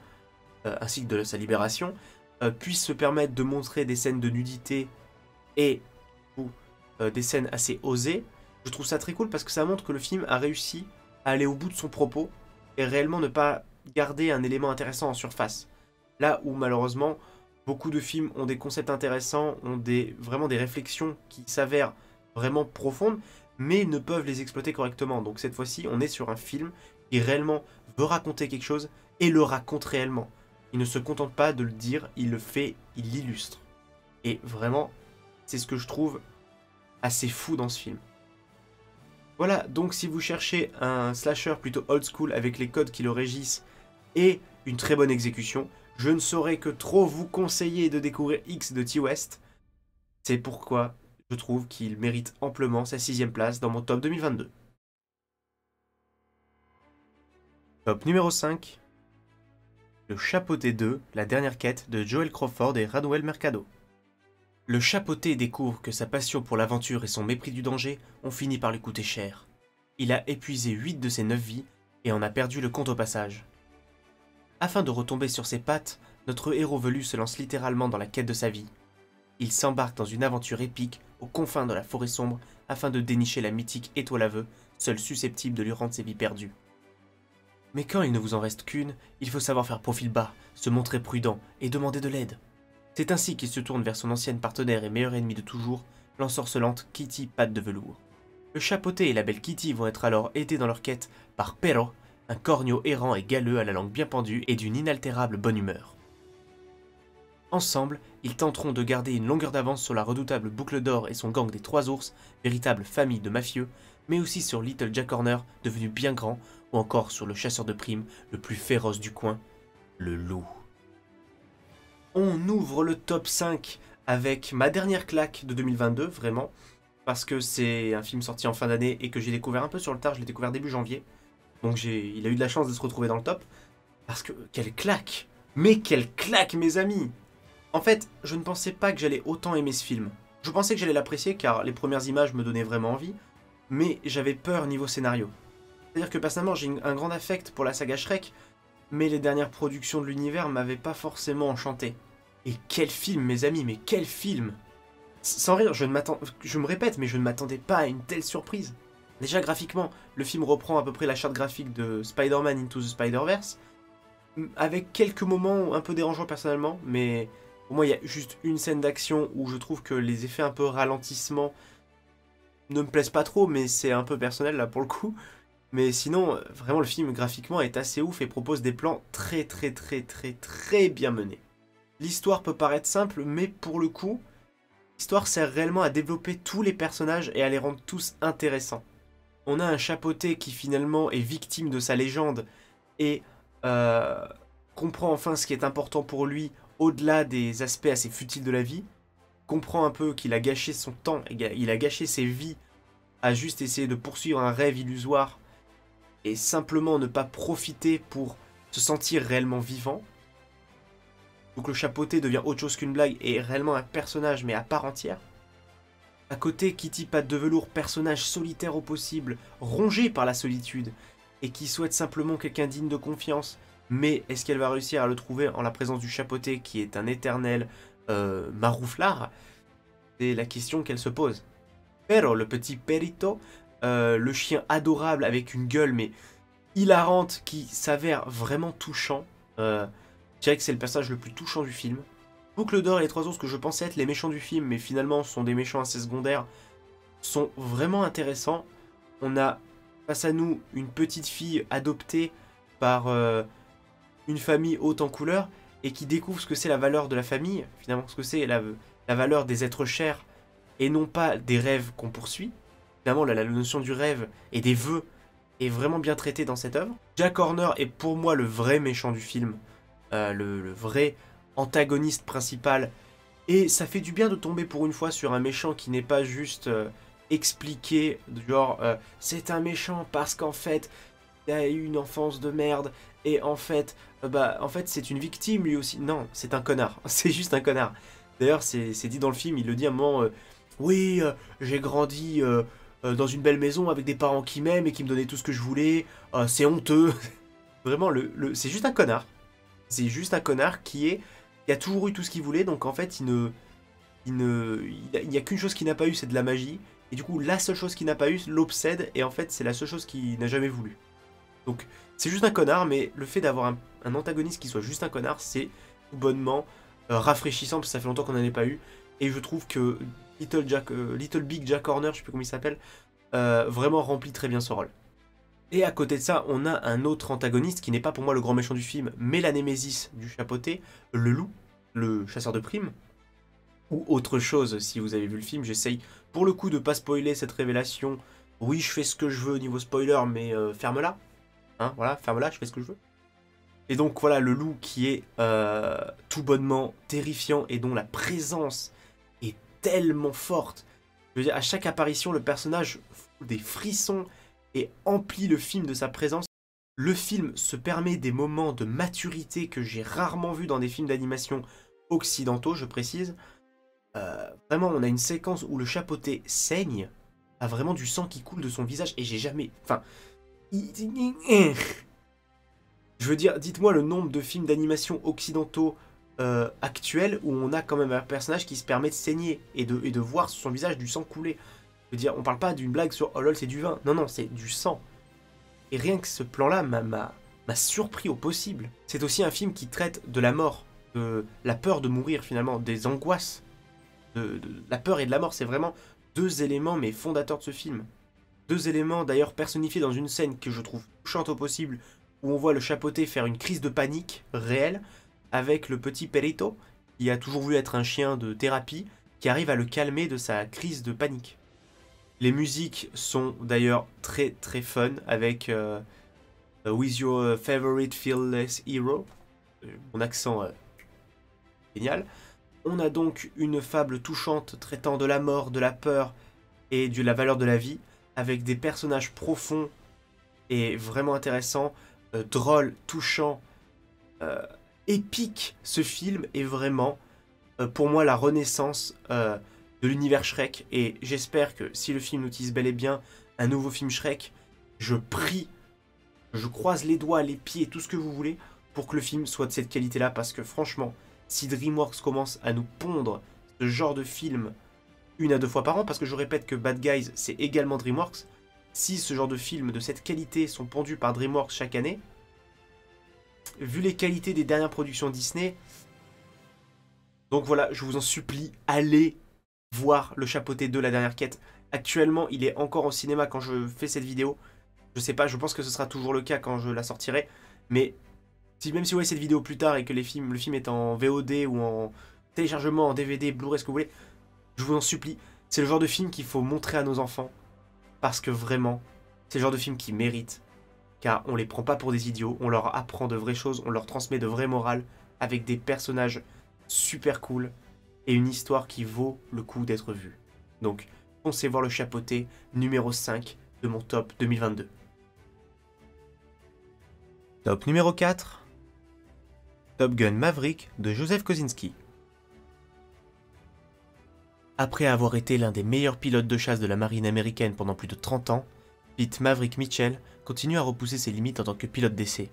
ainsi que de sa libération puisse se permettre de montrer des scènes de nudité et des scènes assez osées, je trouve ça très cool parce que ça montre que le film a réussi à aller au bout de son propos et réellement ne pas garder un élément intéressant en surface. Là où malheureusement, beaucoup de films ont des concepts intéressants, ont vraiment des réflexions qui s'avèrent vraiment profondes, mais ne peuvent les exploiter correctement. Donc cette fois-ci, on est sur un film qui réellement veut raconter quelque chose et le raconte réellement. Il ne se contente pas de le dire, il le fait, il l'illustre. Et vraiment, c'est ce que je trouve assez fou dans ce film. Voilà, donc si vous cherchez un slasher plutôt old school avec les codes qui le régissent et une très bonne exécution, je ne saurais que trop vous conseiller de découvrir X de T-West. C'est pourquoi je trouve qu'il mérite amplement sa 6ème place dans mon top 2022. Top numéro 5. Le Chapeauté 2, la dernière quête de Joel Crawford et Ranuel Mercado. Le Chapeauté découvre que sa passion pour l'aventure et son mépris du danger ont fini par lui coûter cher. Il a épuisé 8 de ses 9 vies et en a perdu le compte au passage. Afin de retomber sur ses pattes, notre héros velu se lance littéralement dans la quête de sa vie. Il s'embarque dans une aventure épique aux confins de la forêt sombre afin de dénicher la mythique étoile à vœux, seule susceptible de lui rendre ses vies perdues. Mais quand il ne vous en reste qu'une, il faut savoir faire profil bas, se montrer prudent et demander de l'aide. C'est ainsi qu'il se tourne vers son ancienne partenaire et meilleure ennemie de toujours, l'ensorcelante Kitty Patte de Velours. Le Chapeauté et la belle Kitty vont être alors aidés dans leur quête par Perro, un corneau errant et galeux à la langue bien pendue et d'une inaltérable bonne humeur. Ensemble, ils tenteront de garder une longueur d'avance sur la redoutable Boucle d'Or et son gang des Trois Ours, véritable famille de mafieux, mais aussi sur Little Jack Horner, devenu bien grand, ou encore sur le chasseur de primes, le plus féroce du coin, le loup. On ouvre le top 5 avec ma dernière claque de 2022, vraiment, parce que c'est un film sorti en fin d'année et que j'ai découvert un peu sur le tard, je l'ai découvert début janvier, donc il a eu de la chance de se retrouver dans le top, parce que quelle claque! Mais quelle claque, mes amis! En fait, je ne pensais pas que j'allais autant aimer ce film. Je pensais que j'allais l'apprécier car les premières images me donnaient vraiment envie, mais j'avais peur niveau scénario. C'est-à-dire que personnellement, j'ai un grand affect pour la saga Shrek, mais les dernières productions de l'univers m'avaient pas forcément enchanté. Et quel film, mes amis, mais quel film! Sans rire, je me répète, mais je ne m'attendais pas à une telle surprise. Déjà, graphiquement, le film reprend à peu près la charte graphique de Spider-Man Into the Spider-Verse, avec quelques moments un peu dérangeants personnellement, mais pour moi, il y a juste une scène d'action où je trouve que les effets un peu ralentissement ne me plaisent pas trop, mais c'est un peu personnel là pour le coup. Mais sinon, vraiment le film graphiquement est assez ouf et propose des plans très bien menés. L'histoire peut paraître simple, mais pour le coup, l'histoire sert réellement à développer tous les personnages et à les rendre tous intéressants. On a un Chapeauté qui finalement est victime de sa légende et comprend enfin ce qui est important pour lui au-delà des aspects assez futiles de la vie, comprend un peu qu'il a gâché son temps, il a gâché ses vies à juste essayer de poursuivre un rêve illusoire et simplement ne pas profiter pour se sentir réellement vivant. Donc le Chapeauté devient autre chose qu'une blague et est réellement un personnage mais à part entière. À côté, Kitty Patte de Velours, personnage solitaire au possible, rongé par la solitude, et qui souhaite simplement quelqu'un digne de confiance. Mais est-ce qu'elle va réussir à le trouver en la présence du Chapeauté qui est un éternel marouflard? C'est la question qu'elle se pose. Pero, le petit Perito, le chien adorable avec une gueule mais hilarante qui s'avère vraiment touchant. Je dirais que c'est le personnage le plus touchant du film. Boucle d'Or et les Trois Ours, que je pensais être les méchants du film, mais finalement sont des méchants assez secondaires, sont vraiment intéressants. On a face à nous une petite fille adoptée par une famille haute en couleur et qui découvre ce que c'est la valeur de la famille, finalement ce que c'est la valeur des êtres chers et non pas des rêves qu'on poursuit. Finalement, la notion du rêve et des vœux est vraiment bien traitée dans cette œuvre. Jack Horner est pour moi le vrai méchant du film, le vrai antagoniste principal. Et ça fait du bien de tomber pour une fois sur un méchant qui n'est pas juste expliqué, genre c'est un méchant parce qu'en fait il a eu une enfance de merde et en fait c'est une victime lui aussi. Non, c'est un connard, c'est juste un connard. D'ailleurs c'est dit dans le film, il le dit à un moment, oui j'ai grandi dans une belle maison avec des parents qui m'aiment et qui me donnaient tout ce que je voulais, c'est honteux. Vraiment, c'est juste un connard. C'est juste un connard qui a toujours eu tout ce qu'il voulait, donc en fait il n'y a qu'une chose qu'il n'a pas eu, c'est de la magie. Et du coup, la seule chose qu'il n'a pas eu l'obsède, et en fait c'est la seule chose qu'il n'a jamais voulu. Donc c'est juste un connard, mais le fait d'avoir un antagoniste qui soit juste un connard, c'est tout bonnement rafraîchissant, parce que ça fait longtemps qu'on n'en ait pas eu. Et je trouve que Little Big Jack Horner, je sais plus comment il s'appelle, vraiment remplit très bien ce rôle. Et à côté de ça, on a un autre antagoniste qui n'est pas pour moi le grand méchant du film, mais la némésis du Chapeauté, le loup, le chasseur de primes, ou autre chose si vous avez vu le film. J'essaye pour le coup de pas spoiler cette révélation. Oui, je fais ce que je veux au niveau spoiler, mais ferme-la. Hein, voilà, ferme-la, je fais ce que je veux. Et donc voilà, le loup qui est tout bonnement terrifiant et dont la présence est tellement forte. Je veux dire, à chaque apparition, le personnage fout des frissons et emplit le film de sa présence. Le film se permet des moments de maturité que j'ai rarement vus dans des films d'animation occidentaux, je précise. Vraiment, on a une séquence où le chapeauté saigne, a vraiment du sang qui coule de son visage, et j'ai jamais... Enfin... Je veux dire, dites-moi le nombre de films d'animation occidentaux actuels où on a quand même un personnage qui se permet de saigner et de voir sur son visage du sang couler. Je veux dire, on parle pas d'une blague sur « Oh lol, c'est du vin ». Non, non, c'est du sang. Et rien que ce plan-là m'a surpris au possible. C'est aussi un film qui traite de la mort, de la peur de mourir finalement, des angoisses, de la peur et de la mort. C'est vraiment deux éléments mais fondateurs de ce film. Deux éléments d'ailleurs personnifiés dans une scène que je trouve touchante au possible, où on voit le chapeauté faire une crise de panique réelle avec le petit Perito, qui a toujours voulu être un chien de thérapie, qui arrive à le calmer de sa crise de panique. Les musiques sont d'ailleurs très très fun avec With Your Favorite Fearless Hero, mon accent génial. On a donc une fable touchante traitant de la mort, de la peur et de la valeur de la vie, avec des personnages profonds et vraiment intéressants, drôles, touchants, épiques. Ce film est vraiment, pour moi, la renaissance de l'univers Shrek, et j'espère que si le film utilise bel et bien un nouveau film Shrek, je prie, je croise les doigts, les pieds, tout ce que vous voulez, pour que le film soit de cette qualité-là, parce que franchement, si DreamWorks commence à nous pondre ce genre de film 1 à 2 fois par an, parce que je répète que Bad Guys, c'est également DreamWorks, si ce genre de films de cette qualité sont pondus par DreamWorks chaque année, vu les qualités des dernières productions Disney, donc voilà, je vous en supplie, allez voir Le Chapeauté 2, la dernière quête. Actuellement, il est encore au cinéma quand je fais cette vidéo. Je sais pas, je pense que ce sera toujours le cas quand je la sortirai. Mais même si vous voyez cette vidéo plus tard et que le film est en VOD ou en téléchargement, en DVD, Blu-ray, ce que vous voulez, je vous en supplie. C'est le genre de film qu'il faut montrer à nos enfants. Parce que vraiment, c'est le genre de film qui mérite. Car on les prend pas pour des idiots, on leur apprend de vraies choses, on leur transmet de vraies morales avec des personnages super cool et une histoire qui vaut le coup d'être vue. Donc, foncez voir Le Chapeauté, numéro 5 de mon top 2022. Top numéro 4, Top Gun Maverick de Joseph Kosinski. Après avoir été l'un des meilleurs pilotes de chasse de la marine américaine pendant plus de 30 ans, Pete Maverick Mitchell continue à repousser ses limites en tant que pilote d'essai.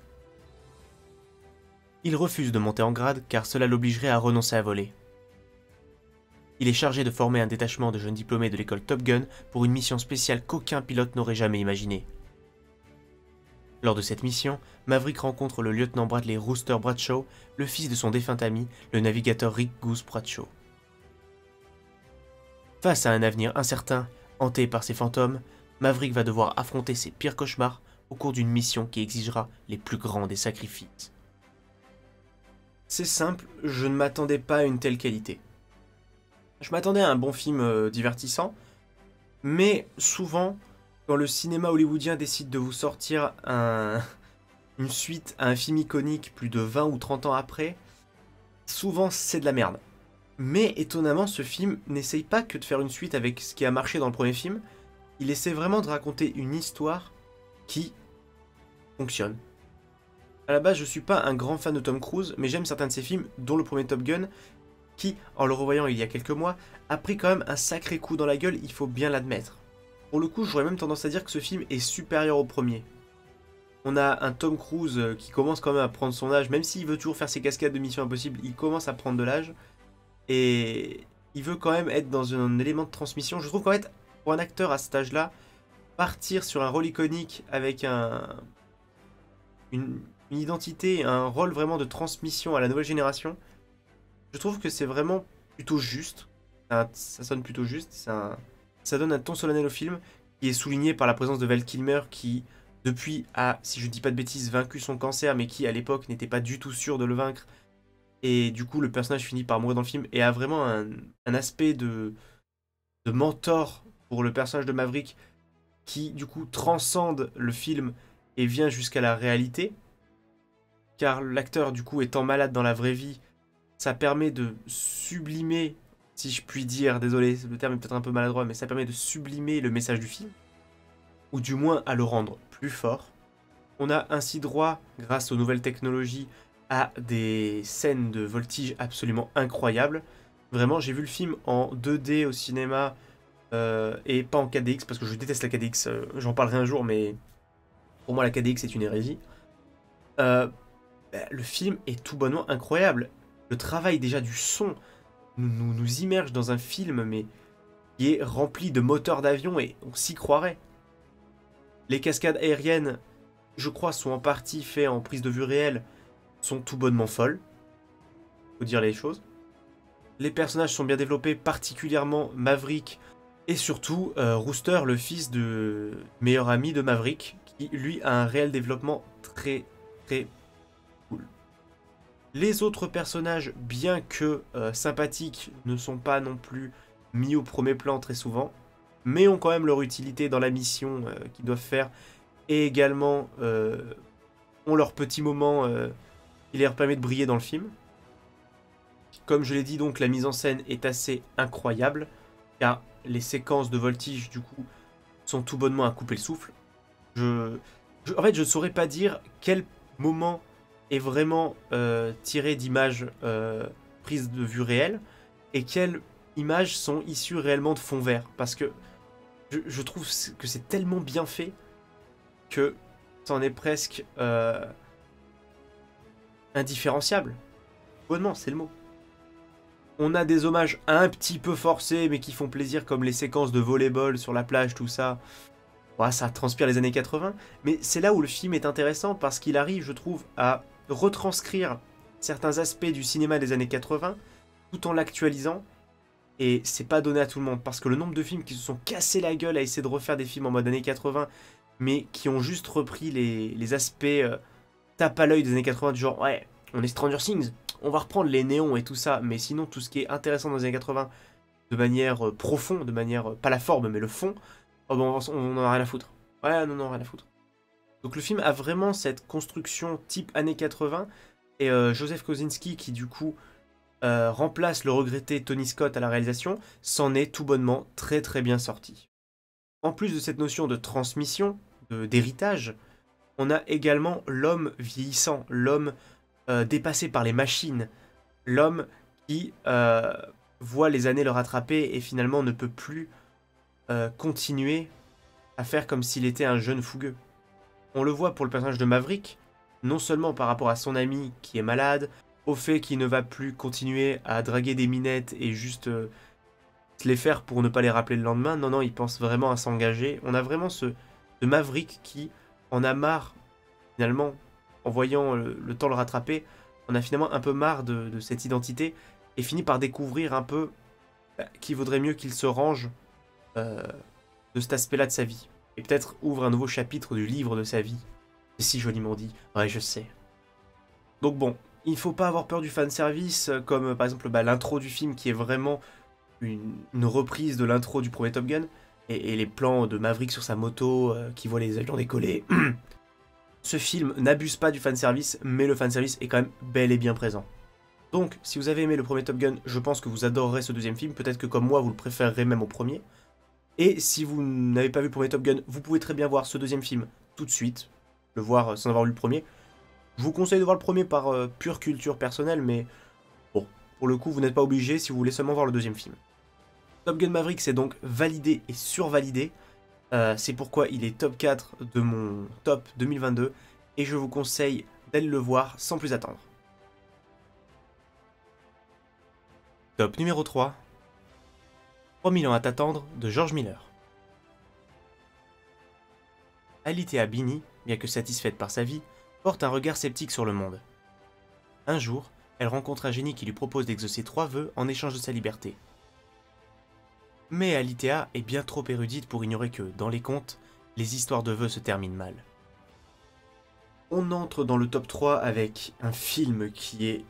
Il refuse de monter en grade car cela l'obligerait à renoncer à voler. Il est chargé de former un détachement de jeunes diplômés de l'école Top Gun pour une mission spéciale qu'aucun pilote n'aurait jamais imaginée. Lors de cette mission, Maverick rencontre le lieutenant Bradley Rooster Bradshaw, le fils de son défunt ami, le navigateur Rick Goose Bradshaw. Face à un avenir incertain, hanté par ses fantômes, Maverick va devoir affronter ses pires cauchemars au cours d'une mission qui exigera les plus grands des sacrifices. C'est simple, je ne m'attendais pas à une telle qualité. Je m'attendais à un bon film divertissant, mais souvent, quand le cinéma hollywoodien décide de vous sortir une suite à un film iconique plus de 20 ou 30 ans après, souvent c'est de la merde. Mais étonnamment, ce film n'essaye pas que de faire une suite avec ce qui a marché dans le premier film, il essaie vraiment de raconter une histoire qui fonctionne. À la base, je suis pas un grand fan de Tom Cruise, mais j'aime certains de ses films, dont le premier Top Gun, qui, en le revoyant il y a quelques mois, a pris quand même un sacré coup dans la gueule, il faut bien l'admettre. Pour le coup, j'aurais même tendance à dire que ce film est supérieur au premier. On a un Tom Cruise qui commence quand même à prendre son âge, même s'il veut toujours faire ses cascades de Mission Impossible, il commence à prendre de l'âge, et il veut quand même être dans un élément de transmission. Je trouve qu'en fait, pour un acteur à cet âge-là, partir sur un rôle iconique avec une identité, un rôle vraiment de transmission à la nouvelle génération, je trouve que c'est vraiment plutôt juste. Ça sonne plutôt juste. Ça donne un ton solennel au film qui est souligné par la présence de Val Kilmer qui, depuis, a, si je dis pas de bêtises, vaincu son cancer, mais qui à l'époque n'était pas du tout sûr de le vaincre. Et du coup, le personnage finit par mourir dans le film et a vraiment un aspect de mentor pour le personnage de Maverick qui, du coup, transcende le film et vient jusqu'à la réalité, car l'acteur du coup étant malade dans la vraie vie, ça permet de sublimer, si je puis dire, désolé, le terme est peut-être un peu maladroit, mais ça permet de sublimer le message du film, ou du moins à le rendre plus fort. On a ainsi droit, grâce aux nouvelles technologies, à des scènes de voltige absolument incroyables. Vraiment, j'ai vu le film en 2D au cinéma et pas en 4DX, parce que je déteste la 4DX, j'en parlerai un jour, mais pour moi la 4DX est une hérésie. Le film est tout bonnement incroyable. Le travail déjà du son nous immerge dans un film mais qui est rempli de moteurs d'avion et on s'y croirait. Les cascades aériennes, je crois, sont en partie faites en prise de vue réelle, sont tout bonnement folles. Faut dire les choses. Les personnages sont bien développés, particulièrement Maverick et surtout Rooster, le fils de meilleur ami de Maverick, qui lui a un réel développement très cool. Les autres personnages, bien que sympathiques, ne sont pas non plus mis au premier plan très souvent, mais ont quand même leur utilité dans la mission qu'ils doivent faire, et également ont leur petit moment qui leur permet de briller dans le film. Comme je l'ai dit, donc la mise en scène est assez incroyable, car les séquences de voltige, du coup, sont tout bonnement à couper le souffle. En fait, je ne saurais pas dire quel moment est vraiment tiré d'images prises de vue réelle et quelles images sont issues réellement de fond vert. Parce que je trouve que c'est tellement bien fait que c'en est presque indifférenciable. Bonnement, c'est le mot. On a des hommages un petit peu forcés mais qui font plaisir, comme les séquences de volleyball sur la plage, tout ça. Ouais, ça transpire les années 80, mais c'est là où le film est intéressant parce qu'il arrive, je trouve, à retranscrire certains aspects du cinéma des années 80 tout en l'actualisant. Et c'est pas donné à tout le monde parce que le nombre de films qui se sont cassés la gueule à essayer de refaire des films en mode années 80, mais qui ont juste repris les aspects tape à l'œil des années 80, du genre ouais, on est Stranger Things, on va reprendre les néons et tout ça, mais sinon tout ce qui est intéressant dans les années 80 de manière profonde, de manière, pas la forme mais le fond, oh ben on en a rien à foutre. Ouais, non, rien à foutre. Donc le film a vraiment cette construction type années 80, et Joseph Kosinski, qui du coup remplace le regretté Tony Scott à la réalisation, s'en est tout bonnement très bien sorti. En plus de cette notion de transmission, d'héritage, on a également l'homme vieillissant, l'homme dépassé par les machines, l'homme qui voit les années le rattraper et finalement ne peut plus continuer à faire comme s'il était un jeune fougueux. On le voit pour le personnage de Maverick, non seulement par rapport à son ami qui est malade, au fait qu'il ne va plus continuer à draguer des minettes et juste se les faire pour ne pas les rappeler le lendemain, non, il pense vraiment à s'engager. On a vraiment ce Maverick qui en a marre, finalement, en voyant le temps le rattraper, on a finalement un peu marre de cette identité et finit par découvrir un peu qu'il vaudrait mieux qu'il se range de cet aspect-là de sa vie. Et peut-être ouvre un nouveau chapitre du livre de sa vie. C'est si joliment dit. Ouais, je sais. Donc bon, il ne faut pas avoir peur du fanservice, comme par exemple l'intro du film qui est vraiment une reprise de l'intro du premier Top Gun, et les plans de Maverick sur sa moto qui voit les avions décoller. Ce film n'abuse pas du fanservice, mais le fanservice est quand même bel et bien présent. Donc, si vous avez aimé le premier Top Gun, je pense que vous adorerez ce deuxième film, peut-être que comme moi, vous le préférerez même au premier. Et si vous n'avez pas vu le premier Top Gun, vous pouvez très bien voir ce deuxième film tout de suite, le voir sans avoir lu le premier. Je vous conseille de voir le premier par pure culture personnelle, mais bon, pour le coup, vous n'êtes pas obligé si vous voulez seulement voir le deuxième film. Top Gun Maverick, c'est donc validé et survalidé. C'est pourquoi il est top 4 de mon top 2022, et je vous conseille d'aller le voir sans plus attendre. Top numéro 3. 3000 ans à t'attendre de George Miller. Alitea Bini, bien que satisfaite par sa vie, porte un regard sceptique sur le monde. Un jour, elle rencontre un génie qui lui propose d'exaucer 3 vœux en échange de sa liberté. Mais Alitea est bien trop érudite pour ignorer que, dans les contes, les histoires de vœux se terminent mal. On entre dans le top 3 avec un film qui est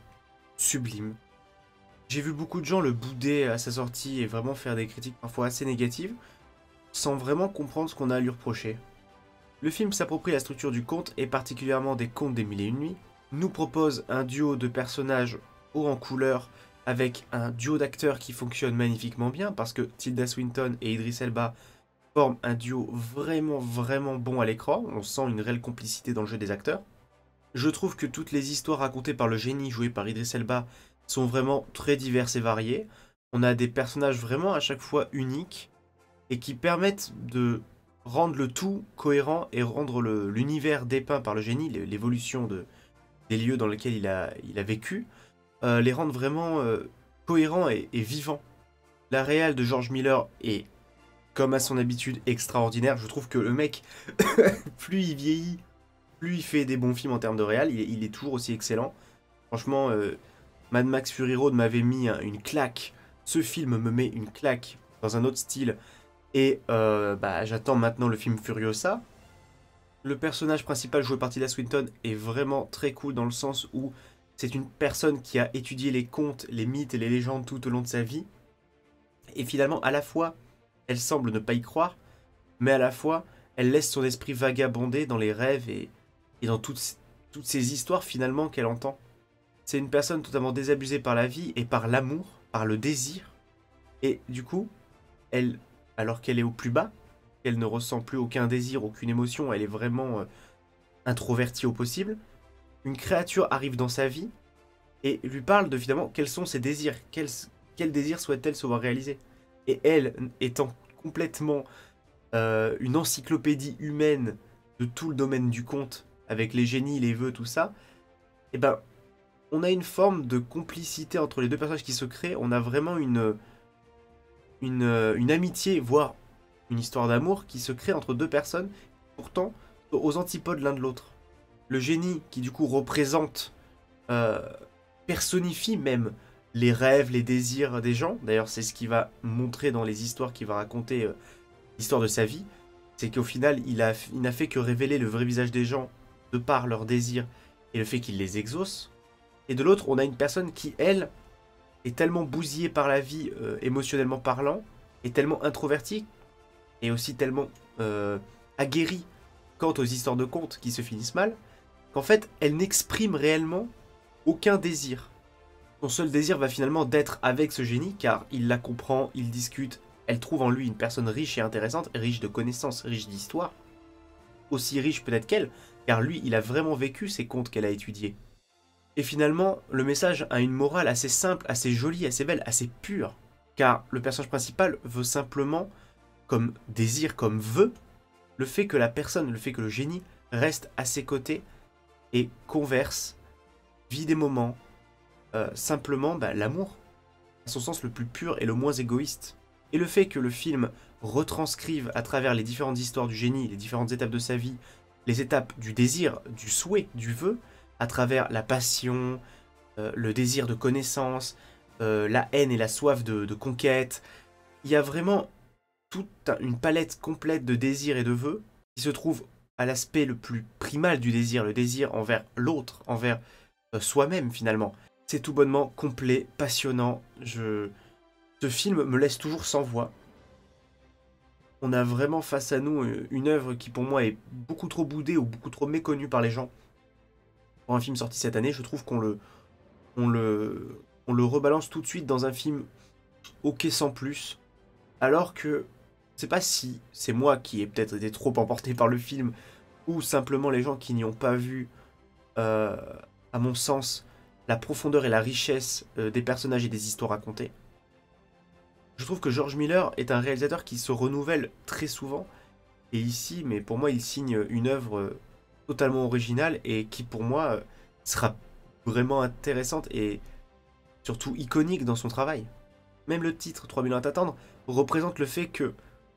sublime. J'ai vu beaucoup de gens le bouder à sa sortie et vraiment faire des critiques parfois assez négatives, sans vraiment comprendre ce qu'on a à lui reprocher. Le film s'approprie la structure du conte et particulièrement des contes des Mille et Une Nuits, nous propose un duo de personnages haut en couleur avec un duo d'acteurs qui fonctionne magnifiquement bien parce que Tilda Swinton et Idris Elba forment un duo vraiment vraiment bon à l'écran. On sent une réelle complicité dans le jeu des acteurs. Je trouve que toutes les histoires racontées par le génie joué par Idris Elba sont vraiment très diverses et variées. On a des personnages vraiment à chaque fois uniques et qui permettent de rendre le tout cohérent et rendre l'univers dépeint par le génie, l'évolution des lieux dans lesquels il a vécu, les rendre vraiment cohérents et vivants. La réal de George Miller est, comme à son habitude, extraordinaire. Je trouve que le mec, plus il vieillit, plus il fait des bons films en termes de réal, il est toujours aussi excellent. Franchement, Mad Max Fury Road m'avait mis une claque. Ce film me met une claque dans un autre style. Et bah, j'attends maintenant le film Furiosa. Le personnage principal joué par Tilda Swinton est vraiment très cool dans le sens où c'est une personne qui a étudié les contes, les mythes et les légendes tout au long de sa vie. Et finalement, à la fois, elle semble ne pas y croire, mais à la fois, elle laisse son esprit vagabonder dans les rêves et dans toutes ces histoires finalement qu'elle entend. C'est une personne totalement désabusée par la vie et par l'amour, par le désir. Et du coup, elle, alors qu'elle est au plus bas, qu'elle ne ressent plus aucun désir, aucune émotion, elle est vraiment introvertie au possible, une créature arrive dans sa vie et lui parle de finalement quels sont ses désirs, quel désir souhaite-t-elle se voir réaliser. Et elle, étant complètement une encyclopédie humaine de tout le domaine du conte, avec les génies, les vœux, tout ça, et ben on a une forme de complicité entre les deux personnages qui se crée, on a vraiment une amitié, voire une histoire d'amour qui se crée entre deux personnes, pourtant aux antipodes l'un de l'autre. Le génie qui du coup représente, personnifie même les rêves, les désirs des gens, d'ailleurs c'est ce qu'il va montrer dans les histoires qu'il va raconter, l'histoire de sa vie, c'est qu'au final il n'a fait que révéler le vrai visage des gens de par leurs désirs et le fait qu'il les exauce. Et de l'autre, on a une personne qui, elle, est tellement bousillée par la vie, émotionnellement parlant, est tellement introvertie, et aussi tellement aguerrie quant aux histoires de contes qui se finissent mal, qu'en fait, elle n'exprime réellement aucun désir. Son seul désir va finalement d'être avec ce génie, car il la comprend, il discute, elle trouve en lui une personne riche et intéressante, riche de connaissances, riche d'histoire, aussi riche peut-être qu'elle, car lui, il a vraiment vécu ces contes qu'elle a étudiés. Et finalement, le message a une morale assez simple, assez jolie, assez belle, assez pure. Car le personnage principal veut simplement, comme désir, comme vœu, le fait que la personne, le fait que le génie reste à ses côtés et converse, vit des moments, simplement l'amour, à son sens le plus pur et le moins égoïste. Et le fait que le film retranscrive à travers les différentes histoires du génie, les différentes étapes de sa vie, les étapes du désir, du souhait, du vœu, à travers la passion, le désir de connaissance, la haine et la soif de conquête. Il y a vraiment toute une palette complète de désirs et de vœux qui se trouve à l'aspect le plus primal du désir, le désir envers l'autre, envers soi-même finalement. C'est tout bonnement complet, passionnant. Ce film me laisse toujours sans voix. On a vraiment face à nous une œuvre qui pour moi est beaucoup trop boudée ou beaucoup trop méconnue par les gens. Pour un film sorti cette année, je trouve on le rebalance tout de suite dans un film ok sans plus. Alors que, je sais pas si c'est moi qui ai peut-être été trop emporté par le film, ou simplement les gens qui n'y ont pas vu, à mon sens, la profondeur et la richesse des personnages et des histoires racontées. Je trouve que George Miller est un réalisateur qui se renouvelle très souvent, et ici, mais pour moi, il signe une œuvre totalement originale et qui, pour moi, sera vraiment intéressante et surtout iconique dans son travail. Même le titre 3000 ans à t'attendre représente le fait que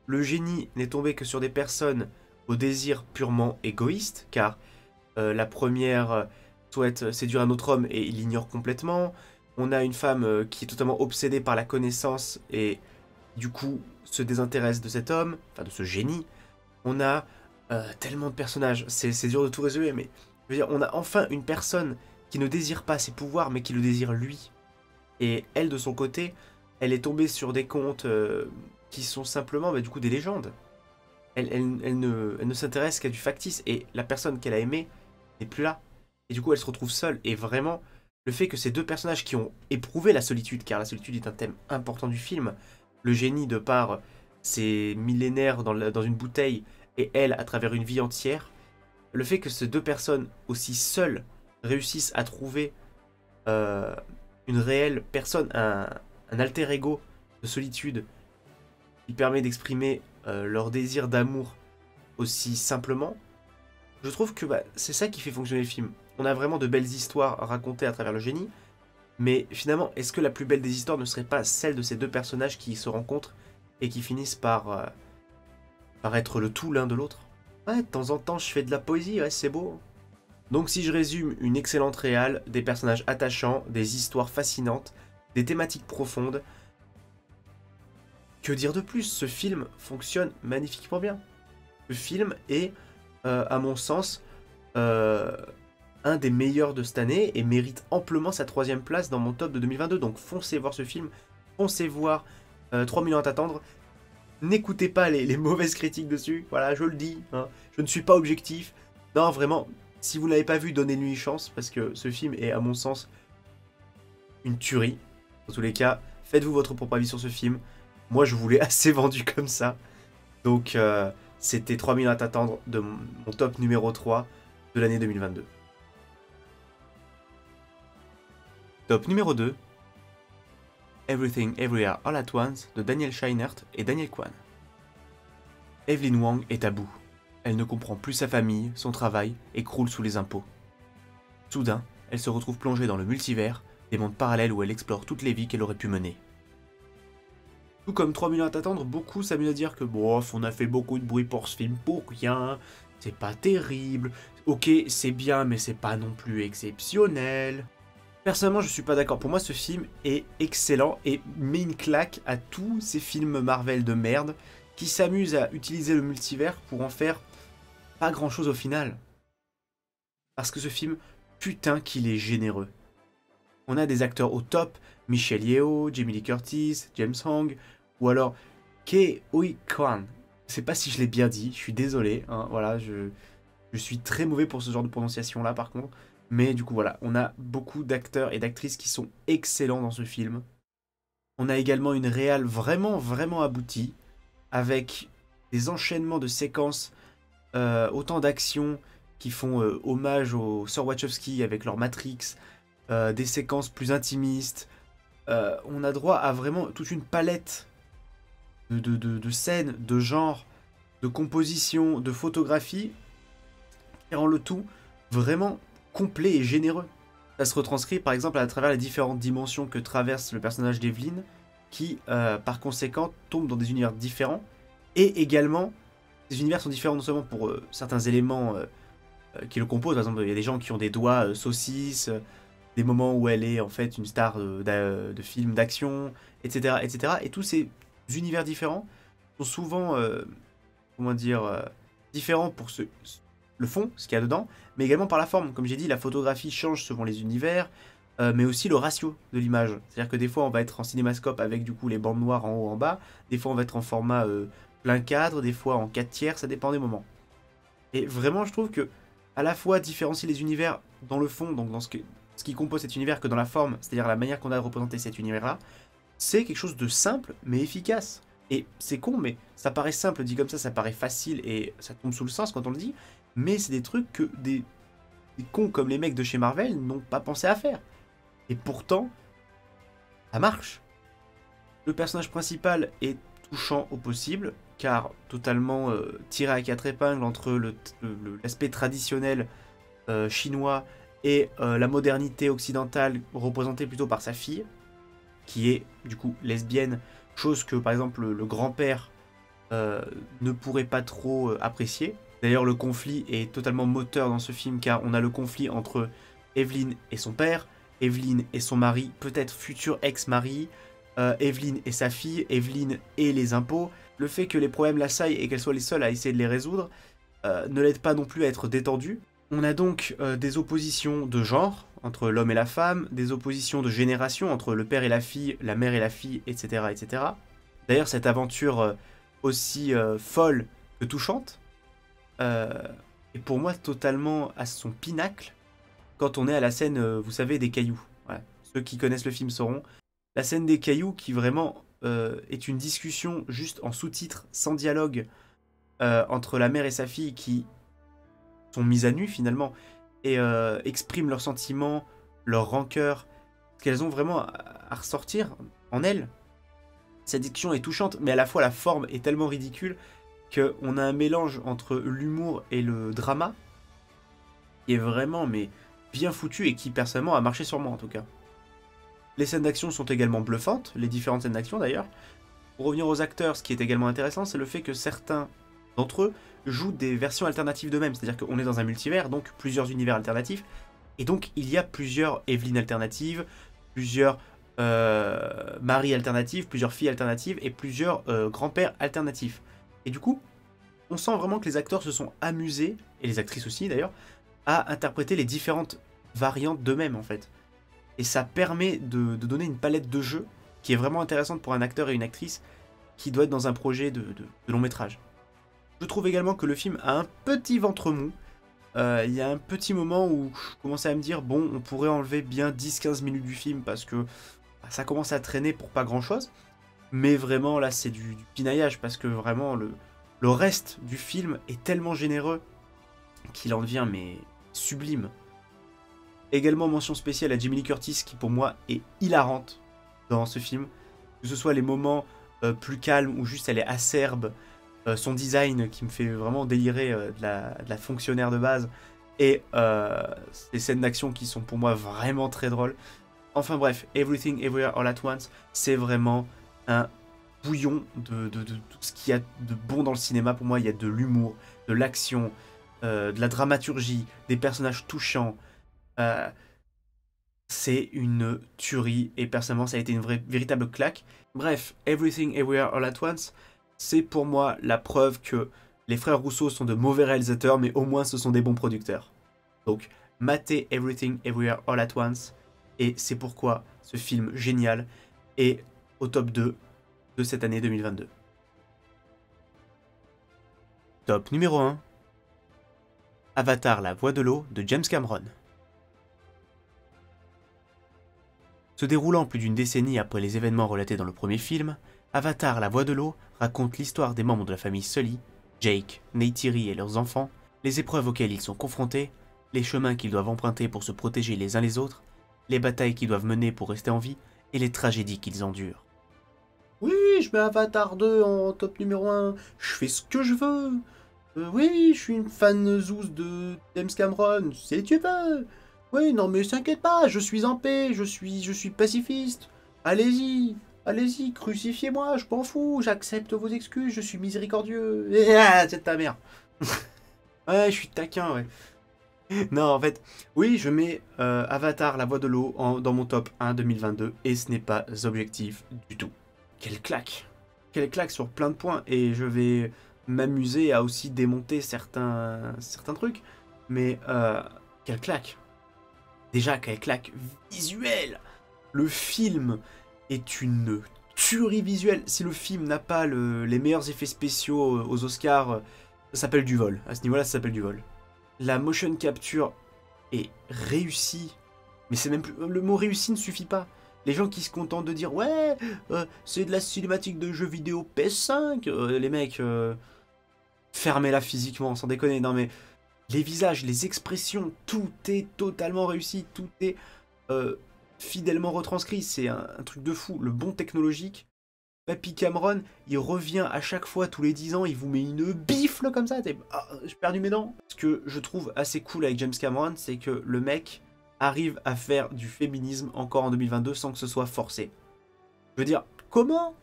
le génie n'est tombé que sur des personnes au désir purement égoïste, car la première souhaite séduire un autre homme et il l'ignore complètement. On a une femme qui est totalement obsédée par la connaissance et du coup se désintéresse de cet homme, enfin de ce génie. On a tellement de personnages, c'est dur de tout résumer, mais je veux dire, on a enfin une personne qui ne désire pas ses pouvoirs, mais qui le désire lui. Et elle, de son côté, elle est tombée sur des contes qui sont simplement du coup des légendes. Elle ne s'intéresse qu'à du factice, et la personne qu'elle a aimée n'est plus là. et du coup elle se retrouve seule, et vraiment, le fait que ces deux personnages qui ont éprouvé la solitude, car la solitude est un thème important du film, le génie de par ses millénaires dans une bouteille, et elle à travers une vie entière, le fait que ces deux personnes aussi seules réussissent à trouver une réelle personne, un alter ego de solitude qui permet d'exprimer leur désir d'amour aussi simplement, je trouve que c'est ça qui fait fonctionner le film. On a vraiment de belles histoires racontées à travers le génie, mais finalement, est-ce que la plus belle des histoires ne serait pas celle de ces deux personnages qui se rencontrent et qui finissent par être le tout l'un de l'autre? Ouais, de temps en temps, je fais de la poésie, ouais, c'est beau. Donc si je résume, une excellente réale, des personnages attachants, des histoires fascinantes, des thématiques profondes. Que dire de plus? Ce film fonctionne magnifiquement bien. Ce film est, à mon sens, un des meilleurs de cette année et mérite amplement sa 3e place dans mon top de 2022. Donc foncez voir ce film, foncez voir 3 millions à t'attendre. N'écoutez pas les mauvaises critiques dessus, voilà, je le dis, hein. Je ne suis pas objectif. Non, vraiment, si vous ne l'avez pas vu, donnez-lui une chance, parce que ce film est, à mon sens, une tuerie. Dans tous les cas, faites-vous votre propre avis sur ce film. Moi, je vous l'ai assez vendu comme ça. Donc, c'était 3 millions à t'attendre de mon top numéro 3 de l'année 2022. Top numéro 2. Everything Everywhere All at Once de Daniel Scheinert et Daniel Kwan. Evelyn Wang est à bout. Elle ne comprend plus sa famille, son travail et croule sous les impôts. Soudain, elle se retrouve plongée dans le multivers, des mondes parallèles où elle explore toutes les vies qu'elle aurait pu mener. Tout comme 3 millions à t'attendre, beaucoup s'amusent à dire que bof, on a fait beaucoup de bruit pour ce film pour rien, c'est pas terrible, ok c'est bien mais c'est pas non plus exceptionnel. Personnellement je suis pas d'accord, pour moi ce film est excellent et met une claque à tous ces films Marvel de merde qui s'amusent à utiliser le multivers pour en faire pas grand chose au final. Parce que ce film, putain qu'il est généreux. On a des acteurs au top, Michelle Yeoh, Jamie Lee Curtis, James Hong, ou alors Ke Huy Quan. Je sais pas si je l'ai bien dit, je suis désolé, hein, voilà, je suis très mauvais pour ce genre de prononciation là par contre. Mais du coup voilà, on a beaucoup d'acteurs et d'actrices qui sont excellents dans ce film. On a également une réal vraiment vraiment aboutie, avec des enchaînements de séquences, autant d'actions qui font hommage aux sœurs Wachowski avec leur Matrix, des séquences plus intimistes. On a droit à vraiment toute une palette de scènes, de genres, de composition, de photographie, qui rend le tout vraiment complet et généreux. Ça se retranscrit par exemple à travers les différentes dimensions que traverse le personnage d'Evelyn, qui par conséquent tombe dans des univers différents, et également ces univers sont différents non seulement pour certains éléments qui le composent, par exemple il y a des gens qui ont des doigts saucisses, des moments où elle est en fait une star de films d'action, etc., etc. Et tous ces univers différents sont souvent, comment dire, différents pour le fond, ce qu'il y a dedans, mais également par la forme. Comme j'ai dit, la photographie change selon les univers, mais aussi le ratio de l'image. C'est-à-dire que des fois, on va être en cinémascope avec du coup les bandes noires en haut, en bas. Des fois, on va être en format plein cadre, des fois en 4/3, ça dépend des moments. Et vraiment, je trouve que à la fois différencier les univers dans le fond, donc dans ce qui compose cet univers, que dans la forme, c'est-à-dire la manière qu'on a de représenter cet univers-là, c'est quelque chose de simple mais efficace. Et c'est con, mais ça paraît simple dit comme ça paraît facile et ça tombe sous le sens quand on le dit, mais c'est des trucs que des cons comme les mecs de chez Marvel n'ont pas pensé à faire. Et pourtant, ça marche. Le personnage principal est touchant au possible, car totalement tiré à 4 épingles entre l'aspect traditionnel chinois et la modernité occidentale représentée plutôt par sa fille, qui est du coup lesbienne, chose que par exemple le grand-père ne pourrait pas trop apprécier. D'ailleurs le conflit est totalement moteur dans ce film, car on a le conflit entre Evelyn et son père, Evelyn et son mari, peut-être futur ex-mari, Evelyn et sa fille, Evelyn et les impôts. Le fait que les problèmes l'assaillent et qu'elle soit les seules à essayer de les résoudre ne l'aide pas non plus à être détendue. On a donc des oppositions de genre entre l'homme et la femme, des oppositions de génération entre le père et la fille, la mère et la fille, etc. etc. D'ailleurs, cette aventure aussi folle que touchante est pour moi totalement à son pinacle, quand on est à la scène, vous savez, des cailloux. Voilà. Ceux qui connaissent le film sauront. La scène des cailloux qui vraiment est une discussion juste en sous-titres, sans dialogue, entre la mère et sa fille qui sont mises à nu finalement et expriment leurs sentiments, leur rancœur, ce qu'elles ont vraiment à ressortir en elles. Cette discussion est touchante, mais à la fois la forme est tellement ridicule qu'on a un mélange entre l'humour et le drama qui est vraiment mais bien foutu et qui personnellement a marché sur moi en tout cas. Les scènes d'action sont également bluffantes, les différentes scènes d'action d'ailleurs. Pour revenir aux acteurs, ce qui est également intéressant, c'est le fait que certains d'entre eux jouent des versions alternatives d'eux-mêmes. C'est-à-dire qu'on est dans un multivers, donc plusieurs univers alternatifs. Et donc il y a plusieurs Evelyn alternatives, plusieurs maris alternatives, plusieurs filles alternatives et plusieurs grands-pères alternatifs. Et du coup, on sent vraiment que les acteurs se sont amusés, et les actrices aussi d'ailleurs, à interpréter les différentes variantes d'eux-mêmes en fait. Et ça permet de donner une palette de jeux qui est vraiment intéressante pour un acteur et une actrice qui doit être dans un projet de long métrage. Je trouve également que le film a un petit ventre mou. Il y a un petit moment où je commençais à me dire, bon, on pourrait enlever bien 10-15 minutes du film parce que ça commence à traîner pour pas grand chose. Mais vraiment, là, c'est du pinaillage parce que vraiment, le reste du film est tellement généreux qu'il en devient, mais sublime. Également, mention spéciale à Jamie Lee Curtis qui, pour moi, est hilarante dans ce film. Que ce soit les moments plus calmes où juste elle est acerbe, son design qui me fait vraiment délirer de la fonctionnaire de base, et les scènes d'action qui sont pour moi vraiment très drôles. Enfin bref, Everything Everywhere All At Once, c'est vraiment un bouillon de tout ce qu'il y a de bon dans le cinéma. Pour moi, il y a de l'humour, de l'action, de la dramaturgie, des personnages touchants. C'est une tuerie et personnellement ça a été une véritable claque. Bref, Everything Everywhere All At Once, c'est pour moi la preuve que les frères Russo sont de mauvais réalisateurs, mais au moins ce sont des bons producteurs. Donc, matez Everything Everywhere All At Once, et c'est pourquoi ce film génial est au top 2 de cette année 2022. Top numéro 1. Avatar, la voix de l'eau de James Cameron. Se déroulant plus d'une décennie après les événements relatés dans le premier film, Avatar, la voix de l'eau raconte l'histoire des membres de la famille Sully, Jake, Neytiri et leurs enfants, les épreuves auxquelles ils sont confrontés, les chemins qu'ils doivent emprunter pour se protéger les uns les autres, les batailles qu'ils doivent mener pour rester en vie et les tragédies qu'ils endurent. Oui, je mets Avatar 2 en top numéro 1, je fais ce que je veux. Oui, je suis une fan zouze de James Cameron, si tu veux. Oui, non mais t'inquiète pas, je suis en paix, je suis pacifiste. Allez-y, allez-y, crucifiez-moi, je m'en fous, j'accepte vos excuses, je suis miséricordieux. Ah, c'est ta mère. Ouais, je suis taquin, ouais. Non, en fait, oui, je mets Avatar, la voix de l'eau dans mon top 1 2022 et ce n'est pas objectif du tout. Quelle claque! Quelle claque sur plein de points, et je vais m'amuser à aussi démonter certains trucs, mais quelle claque! Déjà, quelle claque visuelle! Le film est une tuerie visuelle. Si le film n'a pas les meilleurs effets spéciaux aux Oscars, ça s'appelle du vol. À ce niveau-là, ça s'appelle du vol. La motion capture est réussie, mais c'est même plus... Le mot réussi ne suffit pas. Les gens qui se contentent de dire « Ouais, c'est de la cinématique de jeux vidéo PS5 », les mecs, fermez-la physiquement, sans déconner. Non mais, les visages, les expressions, tout est totalement réussi, tout est fidèlement retranscrit, c'est un truc de fou. Le bond technologique, Papy Cameron, il revient à chaque fois, tous les 10 ans, il vous met une bifle comme ça, j'ai perdu mes dents. Ce que je trouve assez cool avec James Cameron, c'est que le mec arrive à faire du féminisme encore en 2022 sans que ce soit forcé. Je veux dire, comment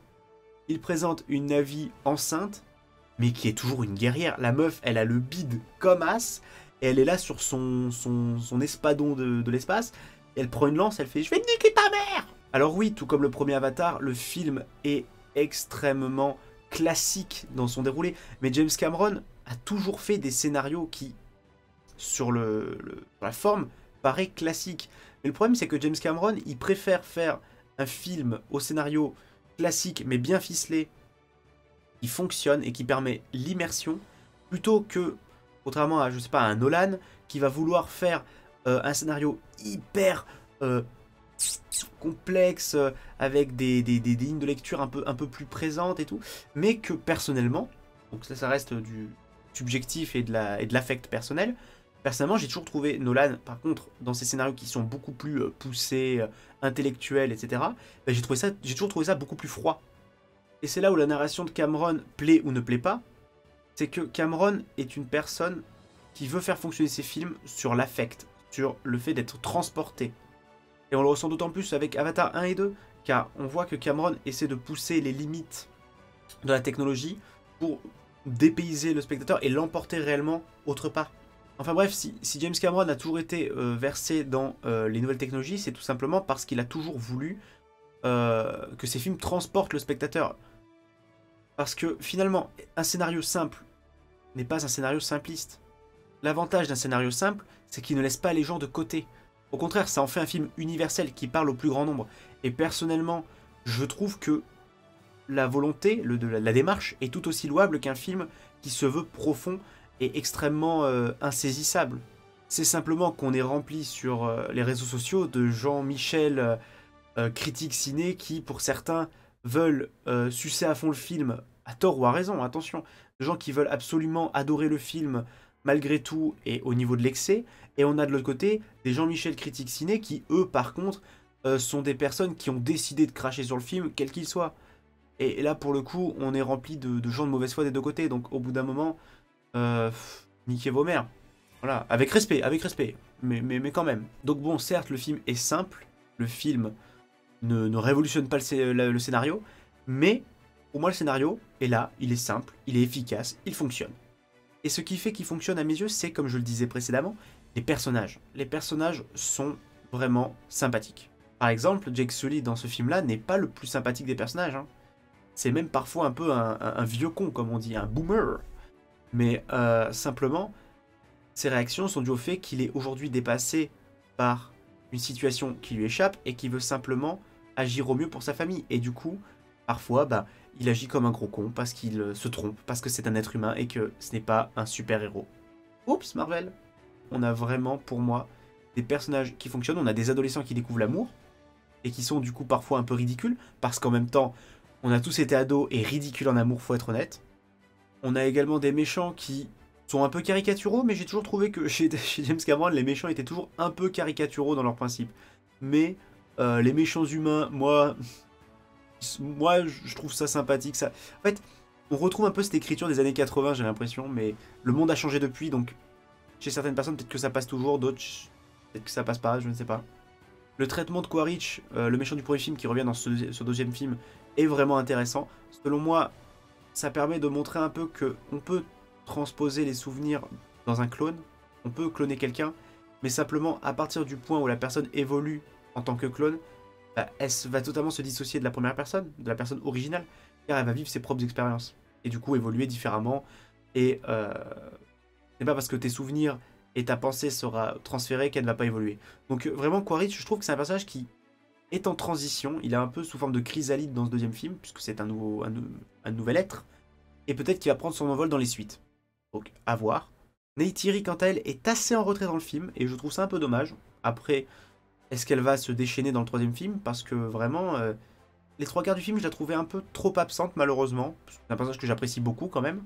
il présente une Na'vi enceinte, mais qui est toujours une guerrière. La meuf, elle a le bide comme as, et elle est là sur son espadon de l'espace, et elle prend une lance, elle fait « Je vais te niquer ta mère !» Alors oui, tout comme le premier Avatar, le film est extrêmement classique dans son déroulé, mais James Cameron a toujours fait des scénarios qui, sur la forme, paraît classique. Mais le problème, c'est que James Cameron, il préfère faire un film au scénario classique, mais bien ficelé, qui fonctionne et qui permet l'immersion, plutôt que, contrairement à, je sais pas, un Nolan, qui va vouloir faire un scénario hyper complexe, avec des lignes de lecture un peu plus présentes et tout, mais que personnellement, donc ça reste du subjectif et de l'affect personnel, personnellement j'ai toujours trouvé Nolan, par contre, dans ses scénarios qui sont beaucoup plus poussés, intellectuels, etc., bah, j'ai toujours trouvé ça beaucoup plus froid. Et c'est là où la narration de Cameron plaît ou ne plaît pas, c'est que Cameron est une personne qui veut faire fonctionner ses films sur l'affect, sur le fait d'être transporté. Et on le ressent d'autant plus avec Avatar 1 et 2, car on voit que Cameron essaie de pousser les limites de la technologie pour dépayser le spectateur et l'emporter réellement autre part. Enfin bref, si James Cameron a toujours été versé dans les nouvelles technologies, c'est tout simplement parce qu'il a toujours voulu que ses films transportent le spectateur. Parce que finalement, un scénario simple n'est pas un scénario simpliste. L'avantage d'un scénario simple, c'est qu'il ne laisse pas les gens de côté. Au contraire, ça en fait un film universel qui parle au plus grand nombre. Et personnellement, je trouve que la volonté, la démarche est tout aussi louable qu'un film qui se veut profond et extrêmement insaisissable. C'est simplement qu'on est rempli sur les réseaux sociaux de Jean-Michel critiques ciné qui, pour certains, veulent sucer à fond le film, à tort ou à raison, attention. De gens qui veulent absolument adorer le film malgré tout et au niveau de l'excès. Et on a de l'autre côté des Jean-Michel critiques ciné qui, eux, par contre, sont des personnes qui ont décidé de cracher sur le film, quel qu'il soit. Et là, pour le coup, on est rempli de gens de mauvaise foi des deux côtés. Donc, au bout d'un moment, niquez vos mères. Voilà, avec respect, mais quand même. Donc bon, certes, le film est simple, le film ne révolutionne pas le scénario, mais pour moi, le scénario est là, il est simple, il est efficace, il fonctionne. Et ce qui fait qu'il fonctionne à mes yeux, c'est, comme je le disais précédemment, les personnages. Les personnages sont vraiment sympathiques. Par exemple, Jake Sully dans ce film-là n'est pas le plus sympathique des personnages. Hein. C'est même parfois un peu un vieux con, comme on dit, un boomer. Mais simplement, ses réactions sont dues au fait qu'il est aujourd'hui dépassé par une situation qui lui échappe et qui veut simplement agir au mieux pour sa famille. Et du coup, parfois, bah, il agit comme un gros con parce qu'il se trompe, parce que c'est un être humain et que ce n'est pas un super-héros. Oups, Marvel. On a vraiment, pour moi, des personnages qui fonctionnent. On a des adolescents qui découvrent l'amour et qui sont du coup parfois un peu ridicules parce qu'en même temps, on a tous été ados et ridicules en amour, faut être honnête. On a également des méchants qui sont un peu caricaturaux, mais j'ai toujours trouvé que chez James Cameron, les méchants étaient toujours un peu caricaturaux dans leur principe. Mais les méchants humains, moi, je trouve ça sympathique. Ça... En fait, on retrouve un peu cette écriture des années 80, j'ai l'impression, mais le monde a changé depuis, donc chez certaines personnes, peut-être que ça passe toujours, d'autres, peut-être que ça passe pas, je ne sais pas. Le traitement de Quaritch, le méchant du premier film qui revient dans ce deuxième film, est vraiment intéressant. Selon moi, ça permet de montrer un peu qu'on peut transposer les souvenirs dans un clone, on peut cloner quelqu'un, mais simplement à partir du point où la personne évolue en tant que clone, bah, elle va totalement se dissocier de la première personne, de la personne originale, car elle va vivre ses propres expériences, et du coup évoluer différemment, et c'est pas parce que tes souvenirs et ta pensée sera transférée qu'elle ne va pas évoluer. Donc vraiment, Quaritch, je trouve que c'est un personnage qui est en transition, il est un peu sous forme de chrysalide dans ce deuxième film, puisque c'est un nouvel être, et peut-être qu'il va prendre son envol dans les suites. Donc, à voir. Neytiri, quant à elle, est assez en retrait dans le film, et je trouve ça un peu dommage. Après, est-ce qu'elle va se déchaîner dans le troisième film? Parce que vraiment, les trois quarts du film, je la trouvais un peu trop absente, malheureusement. C'est un personnage que j'apprécie beaucoup, quand même,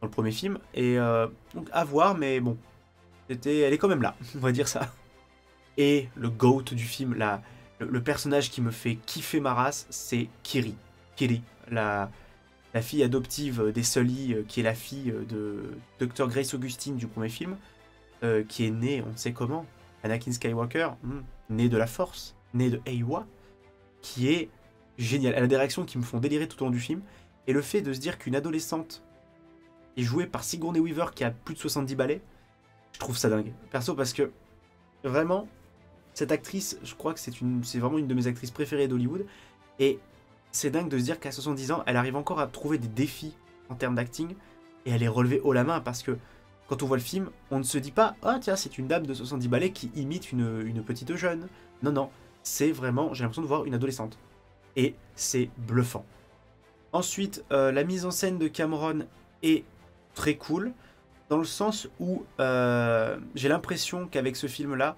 dans le premier film. Et donc, à voir, mais bon, elle est quand même là, on va dire ça. Et le GOAT du film, le personnage qui me fait kiffer ma race, c'est Kiri. Kiri, la fille adoptive des Sully, qui est la fille de Dr. Grace Augustine du premier film, qui est née, on ne sait comment, Anakin Skywalker, née de la Force, née de Eywa, qui est géniale. Elle a des réactions qui me font délirer tout au long du film, et le fait de se dire qu'une adolescente est jouée par Sigourney Weaver qui a plus de 70 balais, je trouve ça dingue. Perso, parce que vraiment, cette actrice, je crois que c'est vraiment une de mes actrices préférées d'Hollywood, et c'est dingue de se dire qu'à 70 ans, elle arrive encore à trouver des défis en termes d'acting, et elle est relevée haut la main, parce que quand on voit le film, on ne se dit pas « Ah tiens, c'est une dame de 70 balais qui imite une petite jeune ». Non, non, c'est vraiment, j'ai l'impression de voir une adolescente. Et c'est bluffant. Ensuite, la mise en scène de Cameron est très cool. dans le sens où j'ai l'impression qu'avec ce film-là,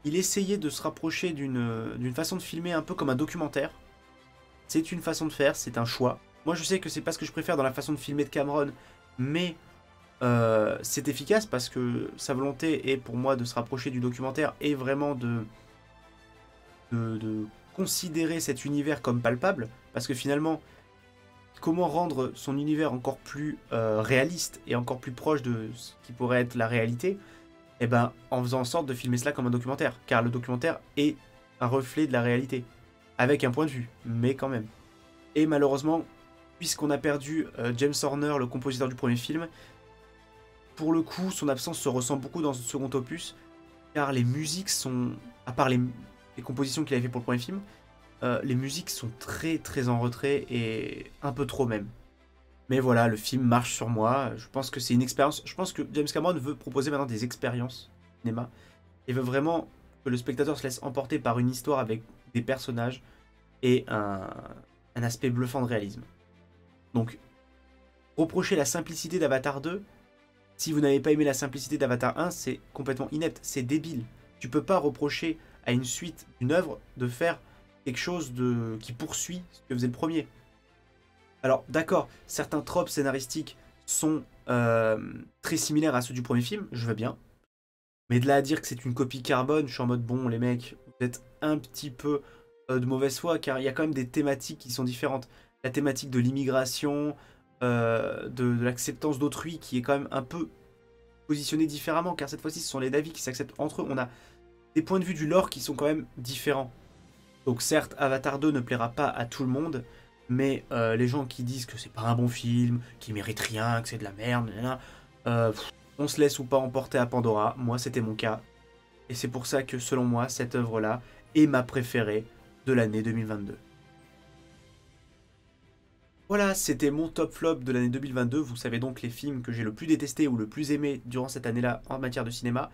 il essayait de se rapprocher d'une façon de filmer un peu comme un documentaire. C'est une façon de faire, c'est un choix. Moi je sais que c'est pas ce que je préfère dans la façon de filmer de Cameron, mais c'est efficace parce que sa volonté est pour moi de se rapprocher du documentaire et vraiment de considérer cet univers comme palpable. Parce que finalement, comment rendre son univers encore plus réaliste et encore plus proche de ce qui pourrait être la réalité, eh ben, en faisant en sorte de filmer cela comme un documentaire. Car le documentaire est un reflet de la réalité. Avec un point de vue, mais quand même. Et malheureusement, puisqu'on a perdu James Horner, le compositeur du premier film, pour le coup, son absence se ressent beaucoup dans ce second opus, car les musiques sont, à part les compositions qu'il avait fait pour le premier film, les musiques sont très très en retrait et un peu trop même. Mais voilà, le film marche sur moi, je pense que c'est une expérience, je pense que James Cameron veut proposer maintenant des expériences cinéma, et veut vraiment que le spectateur se laisse emporter par une histoire avec des personnages et un aspect bluffant de réalisme. Donc, reprocher la simplicité d'Avatar 2, si vous n'avez pas aimé la simplicité d'Avatar 1, c'est complètement inepte, c'est débile. Tu peux pas reprocher à une suite d'une œuvre de faire quelque chose qui poursuit ce que faisait le premier. Alors d'accord, certains tropes scénaristiques sont très similaires à ceux du premier film, je veux bien. Mais de là à dire que c'est une copie carbone, je suis en mode bon les mecs, vous êtes un petit peu de mauvaise foi, car il y a quand même des thématiques qui sont différentes. La thématique de l'immigration, de l'acceptance d'autrui qui est quand même un peu positionnée différemment, car cette fois-ci ce sont les Na'vi qui s'acceptent entre eux. On a des points de vue du lore qui sont quand même différents. Donc certes, Avatar 2 ne plaira pas à tout le monde, mais les gens qui disent que c'est pas un bon film, qu'il mérite rien, que c'est de la merde, on se laisse ou pas emporter à Pandora. Moi c'était mon cas. Et c'est pour ça que selon moi, cette œuvre-là est ma préférée de l'année 2022. Voilà, c'était mon top flop de l'année 2022. Vous savez donc les films que j'ai le plus détesté ou le plus aimé durant cette année-là en matière de cinéma.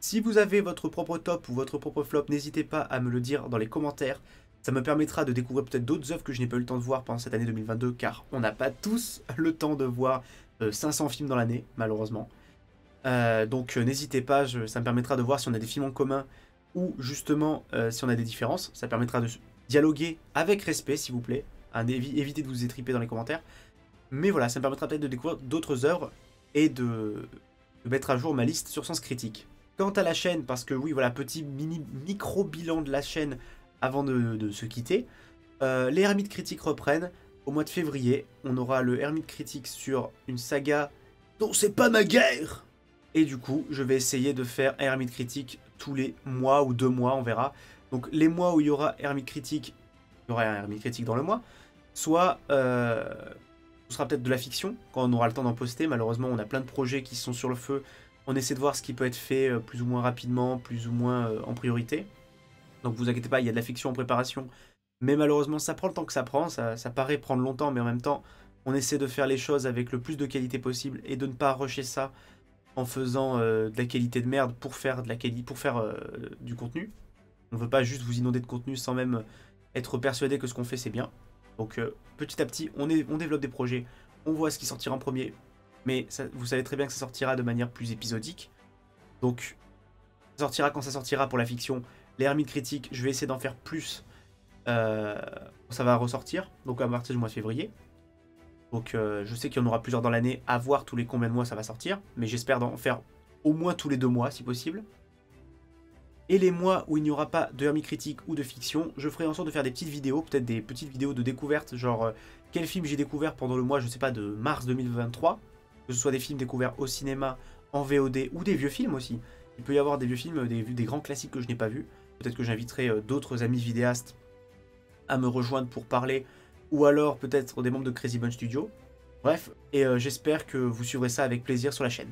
Si vous avez votre propre top ou votre propre flop, n'hésitez pas à me le dire dans les commentaires. Ça me permettra de découvrir peut-être d'autres œuvres que je n'ai pas eu le temps de voir pendant cette année 2022, car on n'a pas tous le temps de voir 500 films dans l'année, malheureusement. Donc n'hésitez pas, ça me permettra de voir si on a des films en commun ou justement si on a des différences. Ça permettra de dialoguer avec respect, s'il vous plaît. Évitez de vous étriper dans les commentaires. Mais voilà, ça me permettra peut-être de découvrir d'autres œuvres et de mettre à jour ma liste sur Sens Critique. Quant à la chaîne, parce que oui, voilà, petit micro-bilan de la chaîne avant de se quitter. Les Hermites Critiques reprennent au mois de février. On aura le Hermite Critique sur une saga dont c'est pas ma guerre. Et du coup, je vais essayer de faire un Hermite Critique tous les mois ou 2 mois, on verra. Donc les mois où il y aura Hermite Critique, il y aura un Hermite Critique dans le mois. Soit ce sera peut-être de la fiction, quand on aura le temps d'en poster. Malheureusement, on a plein de projets qui sont sur le feu. On essaie de voir ce qui peut être fait plus ou moins rapidement, plus ou moins en priorité. Donc vous inquiétez pas, il y a de la fiction en préparation. Mais malheureusement, ça prend le temps que ça prend. Ça paraît prendre longtemps, mais en même temps, on essaie de faire les choses avec le plus de qualité possible et de ne pas rusher ça en faisant de la qualité de merde pour faire, du contenu. On ne veut pas juste vous inonder de contenu sans même être persuadé que ce qu'on fait c'est bien. Donc petit à petit, on développe des projets, on voit ce qui sortira en premier. Mais ça, vous savez très bien que ça sortira de manière plus épisodique. Donc ça sortira quand ça sortira pour la fiction. Les Hermites Critiques, je vais essayer d'en faire plus. Ça va ressortir, donc à partir du mois de février. Donc je sais qu'il y en aura plusieurs dans l'année, à voir tous les combien de mois ça va sortir. Mais j'espère d'en faire au moins tous les 2 mois si possible. Et les mois où il n'y aura pas de Hermite Critique ou de fiction, je ferai en sorte de faire des petites vidéos, peut-être des petites vidéos de découverte, genre quel film j'ai découvert pendant le mois, je sais pas, de mars 2023. Que ce soit des films découverts au cinéma, en VOD ou des vieux films aussi. Il peut y avoir des vieux films, des grands classiques que je n'ai pas vus. Peut-être que j'inviterai d'autres amis vidéastes à me rejoindre pour parler, ou alors peut-être des membres de Crazy Bunch Studio. Bref, et j'espère que vous suivrez ça avec plaisir sur la chaîne.